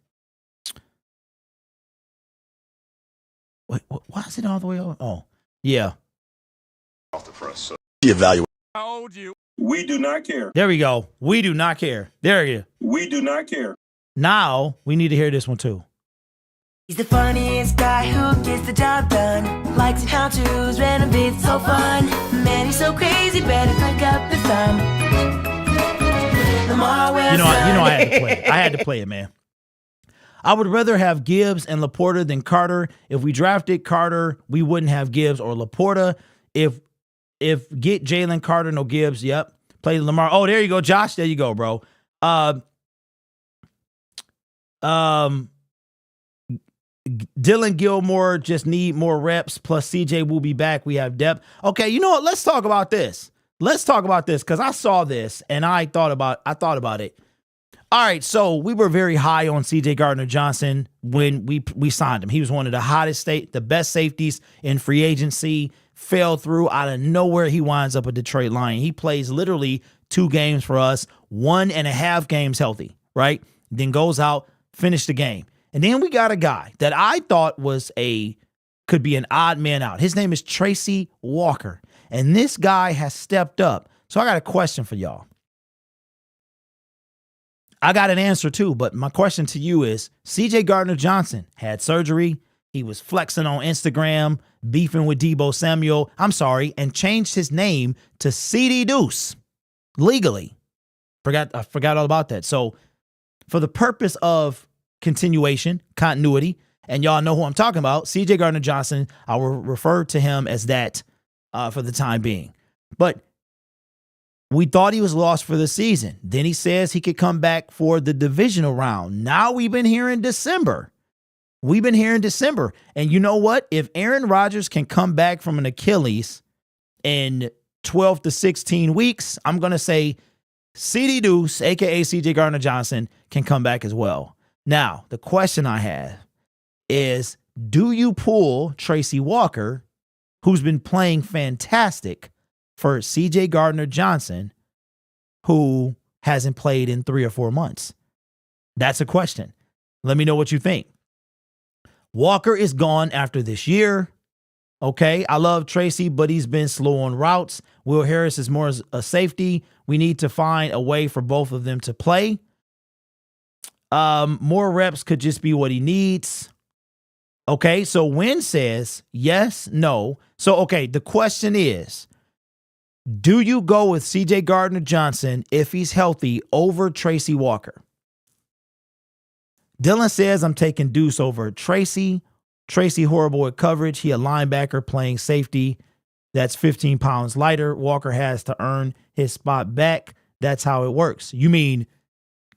Wait, why is it all the way over? Oh, yeah. Off the press, so. Evaluate. Told you. We do not care. There we go. We do not care. There you go. We do not care. Now we need to hear this one too. He's the funniest guy who gets the job done. Likes and how-tos, random bits, so fun. Man, he's so crazy, better pick up the fun. Lamar Wilson. I had to play it. I had to play it, man. I would rather have Gibbs and Laporta than Carter. If we drafted Carter, we wouldn't have Gibbs or Laporta. If get Jalen Carter, no Gibbs. Yep. Play Lamar. Oh, there you go, Josh. There you go, bro. Dylan Gilmore just need more reps. Plus CJ will be back. We have depth. Okay, you know what? Let's talk about this. let's talk about this because I saw this and I thought about it. All right, so we were very high on C.J. Gardner-Johnson when we signed him. He was one of the best safeties in free agency. Fell through out of nowhere. He winds up a Detroit Lion. He plays literally 2 games for us, 1.5 games healthy, right? Then goes out, finished the game. And then we got a guy that I thought could be an odd man out. His name is Tracy Walker. And this guy has stepped up. So I got a question for y'all. I got an answer too, but my question to you is, C.J. Gardner-Johnson had surgery. He was flexing on Instagram, beefing with Deebo Samuel. And changed his name to CD Deuce legally. I forgot all about that. So for the purpose of continuity, and y'all know who I'm talking about, C.J. Gardner-Johnson, I will refer to him as that for the time being. But we thought he was lost for the season. Then he says he could come back for the divisional round. Now we've been here in December. And you know what? If Aaron Rodgers can come back from an Achilles in 12 to 16 weeks, I'm going to say CD Deuce, a.k.a. C.J. Gardner-Johnson, can come back as well. Now, the question I have is, do you pull Tracy Walker, who's been playing fantastic, for C.J. Gardner-Johnson, who hasn't played in 3 or 4 months? That's a question. Let me know what you think. Walker is gone after this year. Okay, I love Tracy, but he's been slow on routes. Will Harris is more a safety. We need to find a way for both of them to play. More reps could just be what he needs. Okay, so Wynn says yes, no. So, okay, the question is, do you go with C.J. Gardner-Johnson if he's healthy over Tracy Walker? Dylan says I'm taking Deuce over Tracy. Tracy horrible at coverage. He a linebacker playing safety that's 15 pounds lighter. Walker has to earn his spot back. That's how it works. You mean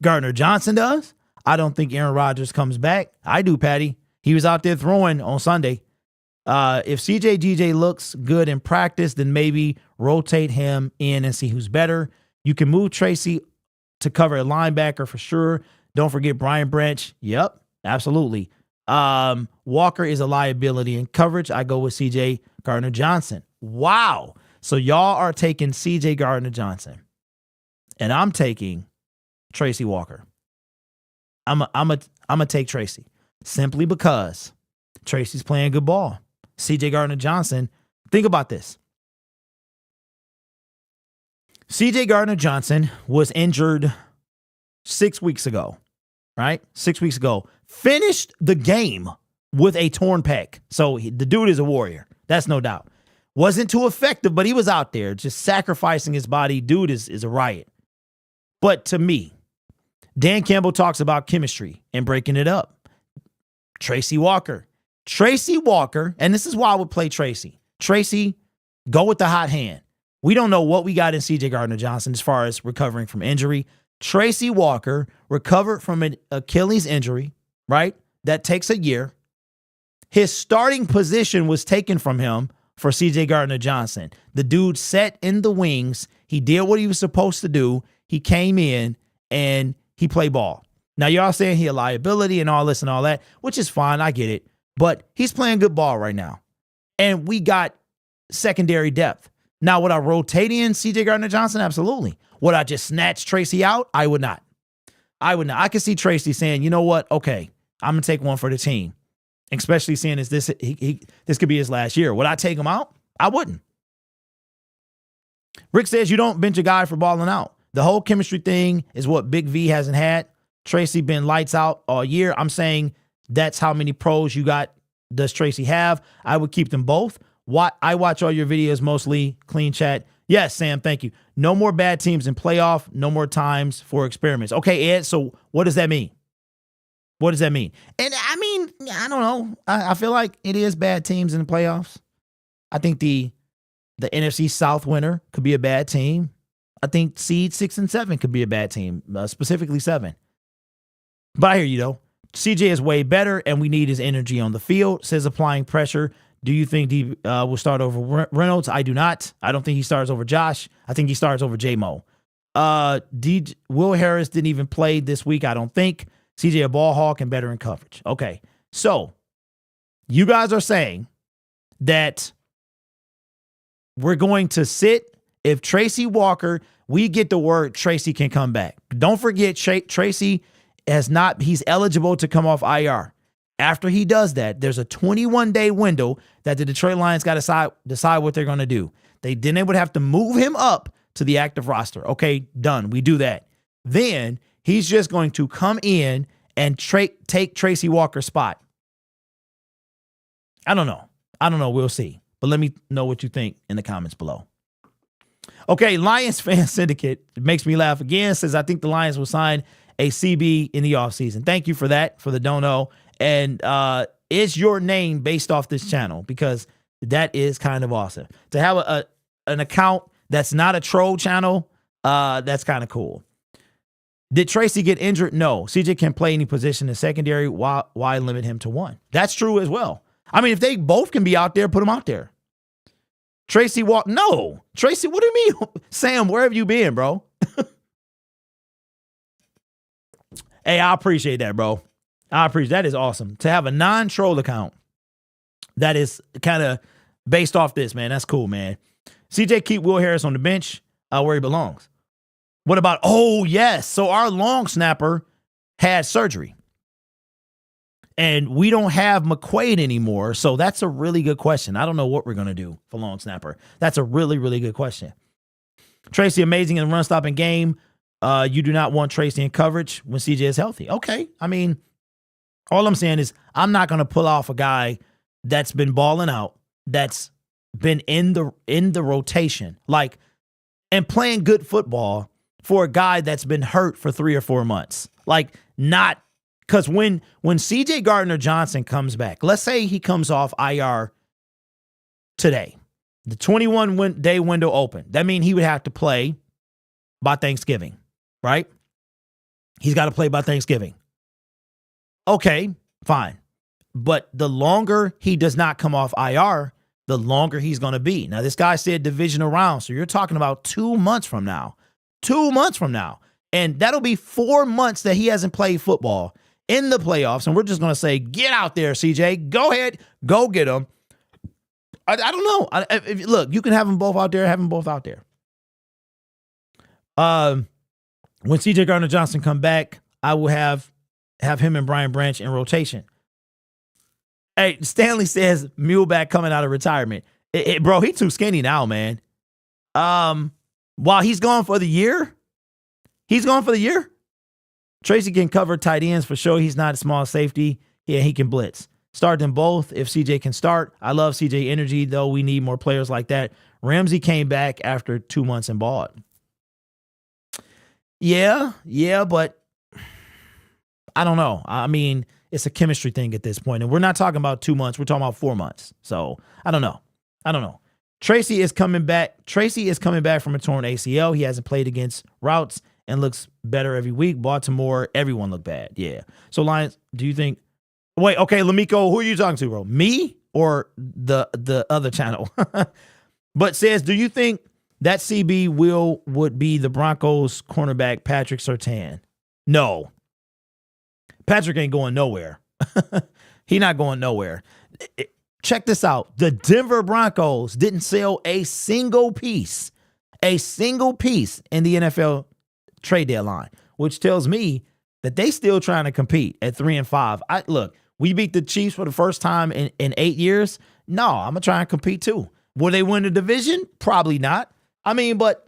Gardner-Johnson does? I don't think Aaron Rodgers comes back. I do, Patty. He was out there throwing on Sunday. If CJ GJ looks good in practice, then maybe rotate him in and see who's better. You can move Tracy to cover a linebacker for sure. Don't forget Brian Branch. Yep, absolutely. Walker is a liability in coverage. I go with CJ Gardner-Johnson. Wow. So y'all are taking CJ Gardner-Johnson. And I'm taking Tracy Walker. I'm a take Tracy simply because Tracy's playing good ball. CJ Gardner-Johnson, think about this. CJ Gardner-Johnson was injured 6 weeks ago, right? 6 weeks ago. Finished the game with a torn pec. So the dude is a warrior. That's no doubt. Wasn't too effective, but he was out there just sacrificing his body. Dude is a riot. But to me, Dan Campbell talks about chemistry and breaking it up. Tracy Walker, and this is why I would play Tracy. Tracy, go with the hot hand. We don't know what we got in C.J. Gardner-Johnson as far as recovering from injury. Tracy Walker recovered from an Achilles injury, right? That takes a year. His starting position was taken from him for C.J. Gardner-Johnson. The dude sat in the wings. He did what he was supposed to do. He came in and he played ball. Now, y'all saying he a liability and all this and all that, which is fine. I get it. But he's playing good ball right now. And we got secondary depth. Now, would I rotate in C.J. Gardner-Johnson? Absolutely. Would I just snatch Tracy out? I would not. I could see Tracy saying, you know what? Okay, I'm going to take one for the team. Especially seeing as this could be his last year. Would I take him out? I wouldn't. Rick says you don't bench a guy for balling out. The whole chemistry thing is what Big V hasn't had. Tracy been lights out all year. I'm saying that's how many pros you got. Does Tracy have? I would keep them both. I watch all your videos mostly. Clean chat. Yes, Sam, thank you. No more bad teams in playoff. No more times for experiments. Okay, Ed, so what does that mean? What does that mean? And I mean, I don't know. I feel like it is bad teams in the playoffs. I think the NFC South winner could be a bad team. I think seed 6 and 7 could be a bad team, specifically 7. But I hear you, though. CJ is way better, and we need his energy on the field. Says applying pressure Do you think he will start over Reynolds? I do not. I don't think he starts over Josh. I think he starts over J-Mo. Will Harris didn't even play this week, I don't think. CJ a ball hawk and better in coverage. Okay, so you guys are saying that we're going to sit if Tracy Walker, we get the word Tracy can come back. Don't forget, Tracy he's eligible to come off IR. After he does that, there's a 21-day window that the Detroit Lions got to decide what they're going to do. Then they would have to move him up to the active roster. Okay, done. We do that. Then he's just going to come in and take Tracy Walker's spot. I don't know. We'll see. But let me know what you think in the comments below. Okay, Lions fan Syndicate, it makes me laugh again, says, I think the Lions will sign a CB in the offseason. Thank you for that, for the don't know. And is your name based off this channel? Because that is kind of awesome. To have an account that's not a troll channel, that's kind of cool. Did Tracy get injured? No. CJ can play any position in secondary. Why limit him to one? That's true as well. I mean, if they both can be out there, put them out there. Tracy no. Tracy, what do you mean? Sam, where have you been, bro? Hey, I appreciate that, bro. That is awesome. To have a non-troll account that is kind of based off this, man. That's cool, man. CJ keep Will Harris on the bench where he belongs. What about, oh, yes. So our long snapper had surgery. And we don't have McQuaid anymore. So that's a really good question. I don't know what we're going to do for long snapper. That's a really, really good question. Tracy, amazing in the run stopping game. You do not want Tracy in coverage when CJ is healthy. Okay. I mean, all I'm saying is I'm not going to pull off a guy that's been balling out, that's been in the rotation, like, and playing good football for a guy that's been hurt for 3 or 4 months. Like, not because when CJ Gardner-Johnson comes back, let's say he comes off IR today, the 21-day window open. That means he would have to play by Thanksgiving, right? He's got to play by Thanksgiving. Okay, fine. But the longer he does not come off IR, the longer he's going to be. Now, this guy said divisional round, so you're talking about 2 months from now. 2 months from now. And that'll be 4 months that he hasn't played football in the playoffs. And we're just going to say, get out there, CJ. Go ahead. Go get him. I don't know. Look, you can have them both out there. Have them both out there. When CJ Gardner-Johnson come back, I will have him and Brian Branch in rotation. Hey, Stanley says Muleback coming out of retirement. Bro, he's too skinny now, man. While he's gone for the year, Tracy can cover tight ends for sure. He's not a small safety. Yeah, he can blitz. Start them both if CJ can start. I love CJ energy, though. We need more players like that. Ramsey came back after 2 months and balled. Yeah, but I don't know. I mean, it's a chemistry thing at this point. And we're not talking about 2 months. We're talking about 4 months. So I don't know. Tracy is coming back from a torn ACL. He hasn't played against routes and looks better every week. Baltimore, everyone looked bad. Yeah. So Lions, do you think? Wait, okay, Lamiko, who are you talking to, bro? Me or the other channel? But says, do you think that CB would be the Broncos cornerback Patrick Surtain? No. Patrick ain't going nowhere. He not going nowhere. Check this out. The Denver Broncos didn't sell a single piece in the NFL trade deadline, which tells me that they still trying to compete at 3-5. Look, we beat the Chiefs for the first time in 8 years. No, I'm going to try and compete too. Will they win the division? Probably not. I mean, but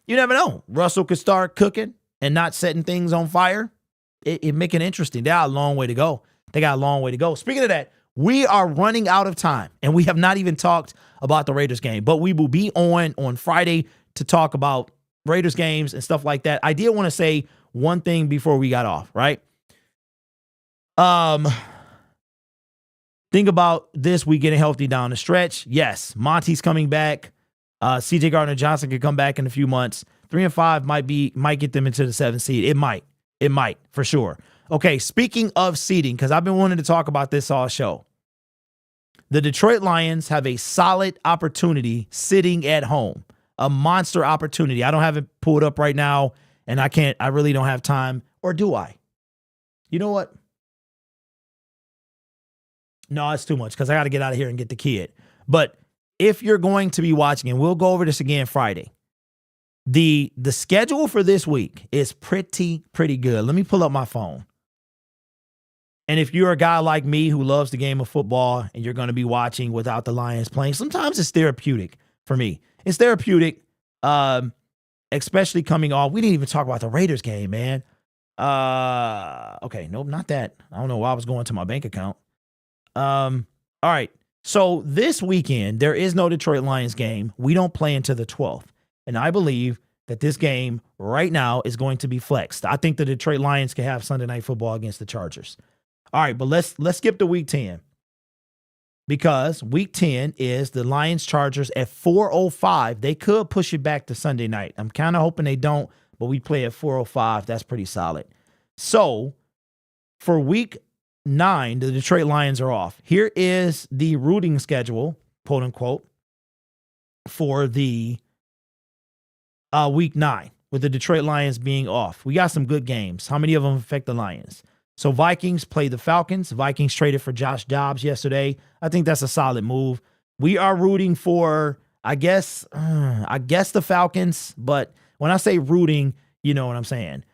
you never know. Russell could start cooking and not setting things on fire. It make it interesting. They got a long way to go. Speaking of that, we are running out of time, and we have not even talked about the Raiders game, but we will be on Friday to talk about Raiders games and stuff like that. I did want to say one thing before we got off, right? Think about this week getting healthy down the stretch. Yes, Monty's coming back. CJ Gardner-Johnson could come back in a few months. 3-5 might get them into the 7th seed. It might, for sure. Okay, speaking of seeding, because I've been wanting to talk about this all show. The Detroit Lions have a solid opportunity sitting at home, a monster opportunity. I don't have it pulled up right now, and I really don't have time. Or do I? You know what? No, it's too much because I got to get out of here and get the kid. But if you're going to be watching, and we'll go over this again Friday, the schedule for this week is pretty good. Let me pull up my phone. And if you're a guy like me who loves the game of football and you're going to be watching without the Lions playing, sometimes it's therapeutic for me. It's therapeutic, especially coming off. We didn't even talk about the Raiders game, man. Okay, nope, not that. I don't know why I was going to my bank account. All right. So this weekend, there is no Detroit Lions game. We don't play until the 12th. And I believe that this game right now is going to be flexed. I think the Detroit Lions can have Sunday Night Football against the Chargers. All right, but let's skip to week 10. Because week 10 is the Lions Chargers at 4:05. They could push it back to Sunday night. I'm kind of hoping they don't, but we play at 4:05. That's pretty solid. So for week 9, the Detroit Lions are off. Here is the rooting schedule, quote unquote, for the week 9, with the Detroit Lions being off. We got some good games. How many of them affect the Lions? So Vikings play the Falcons. Vikings traded for Josh Dobbs yesterday. I think that's a solid move. We are rooting for, I guess the Falcons, but when I say rooting, you know what I'm saying.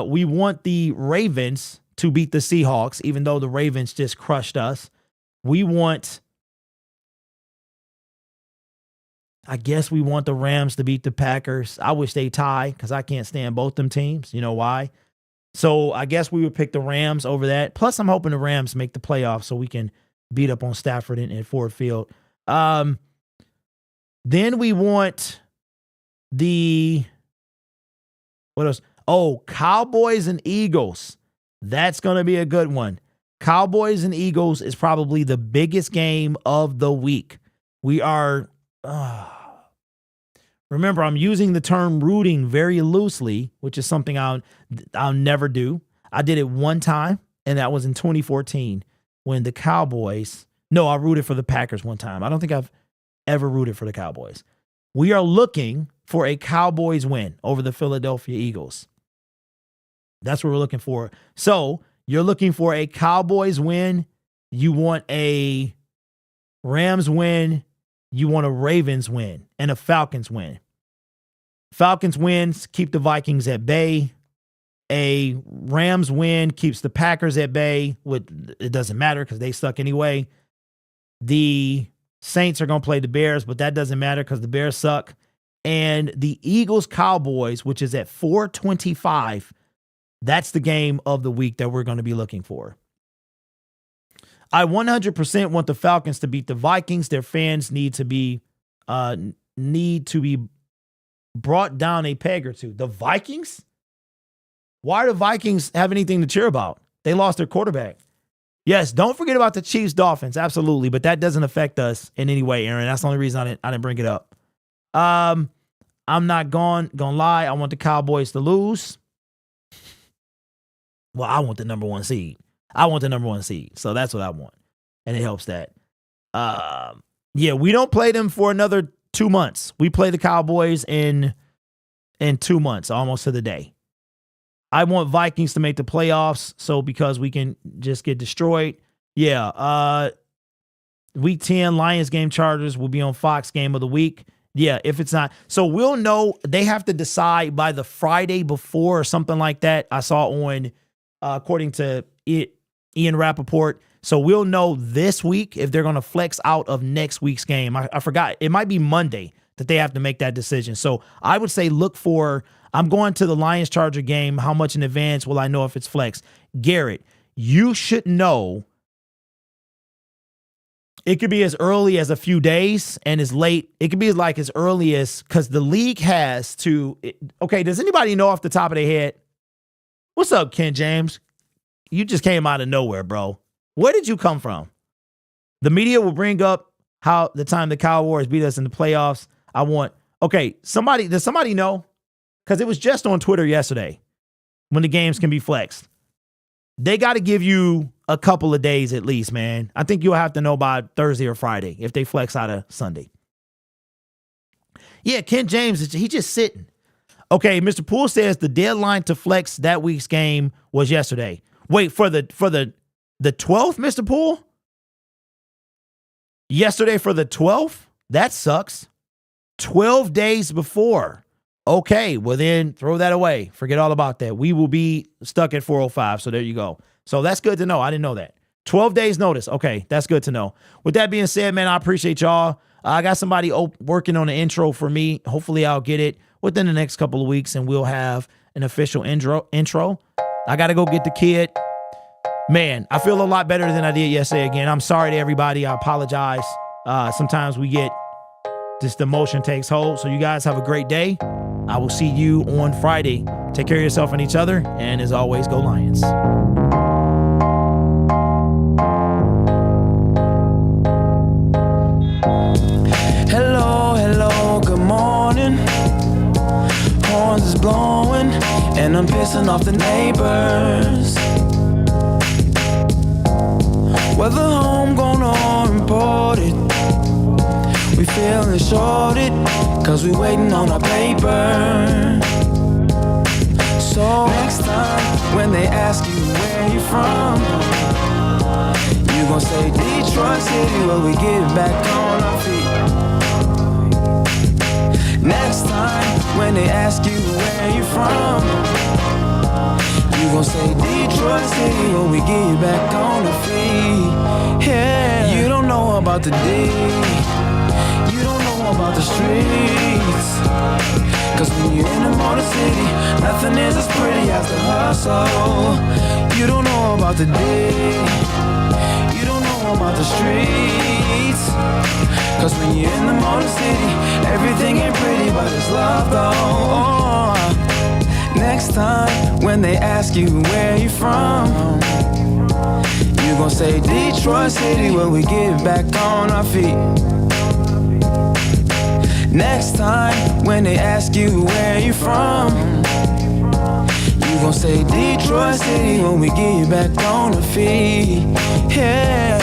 We want the Ravens to beat the Seahawks, even though the Ravens just crushed us. We want the Rams to beat the Packers. I wish they tie because I can't stand both them teams. You know why? So I guess we would pick the Rams over that. Plus, I'm hoping the Rams make the playoffs so we can beat up on Stafford and Ford Field. Then we want what else? Oh, Cowboys and Eagles. That's going to be a good one. Cowboys and Eagles is probably the biggest game of the week. We are, remember, I'm using the term rooting very loosely, which is something I'll never do. I did it one time, and that was in 2014 when the Cowboys, no, I rooted for the Packers one time. I don't think I've ever rooted for the Cowboys. We are looking for a Cowboys win over the Philadelphia Eagles. That's what we're looking for. So you're looking for a Cowboys win. You want a Rams win. You want a Ravens win and a Falcons win. Falcons wins keep the Vikings at bay. A Rams win keeps the Packers at bay. It doesn't matter because they suck anyway. The Saints are going to play the Bears, but that doesn't matter because the Bears suck. And the Eagles-Cowboys, which is at 4:25, that's the game of the week that we're going to be looking for. I 100% want the Falcons to beat the Vikings. Their fans need to be brought down a peg or two. The Vikings? Why do the Vikings have anything to cheer about? They lost their quarterback. Yes, don't forget about the Chiefs-Dolphins, absolutely, but that doesn't affect us in any way, Aaron. That's the only reason I didn't bring it up. I'm not gonna lie. I want the Cowboys to lose. Well, I want the number one seed. So that's what I want. And it helps that. Yeah, we don't play them for another 2 months. We play the Cowboys in 2 months, almost to the day. I want Vikings to make the playoffs, so because we can just get destroyed. Yeah, week 10, Lions game, Chargers will be on Fox game of the week. Yeah, if it's not. So we'll know. They have to decide by the Friday before or something like that. I saw on, according to Ian Rappaport. So we'll know this week if they're going to flex out of next week's game. I forgot. It might be Monday that they have to make that decision. So I would say look for, I'm going to the Lions-Charger game. How much in advance will I know if it's flexed? Garrett, you should know. It could be as early as a few days and as late. It could be like as early as, because the league has to. Okay, does anybody know off the top of their head? What's up, Ken James? You just came out of nowhere, bro. Where did you come from? The media will bring up how the time the Cowboys beat us in the playoffs. Does somebody know? Because it was just on Twitter yesterday when the games can be flexed. They got to give you a couple of days at least, man. I think you'll have to know by Thursday or Friday if they flex out of Sunday. Yeah, Kent James, he's just sitting. Okay, Mr. Poole says the deadline to flex that week's game was yesterday. Wait, for the 12th, Mr. Poole? Yesterday for the 12th? That sucks. 12 days before. Okay, well then throw that away. Forget all about that. We will be stuck at 405, so there you go. So that's good to know. I didn't know that. 12 days notice. Okay, that's good to know. With that being said, man, I appreciate y'all. I got somebody working on the intro for me. Hopefully I'll get it within the next couple of weeks and we'll have an official intro. I got to go get the kid. Man, I feel a lot better than I did yesterday again. I'm sorry to everybody. I apologize. Sometimes we get just the emotion takes hold. So you guys have a great day. I will see you on Friday. Take care of yourself and each other. And as always, go Lions. Hello, good morning. Horns is blowing, and I'm pissing off the neighbors. Whether homegrown or imported, we feeling shorted, cause we waiting on our paper. So next time, when they ask you where you from, you gon' say Detroit City, where we get back on our feet. Next time, when they ask you where you from, you gon' say Detroit City, when we get back on our feet. Yeah, you don't know about the D, you don't know about the streets, cause when you're in the motor city, nothing is as pretty as the hustle. You don't know about the D, you don't know about the streets, cause when you're in the motor city, everything ain't pretty but it's love though. Next time, when they ask you where you from, you gon' say Detroit City, where we get back on our feet. Next time, when they ask you where you from, you gon' say Detroit City, when we get back on our feet. Yeah.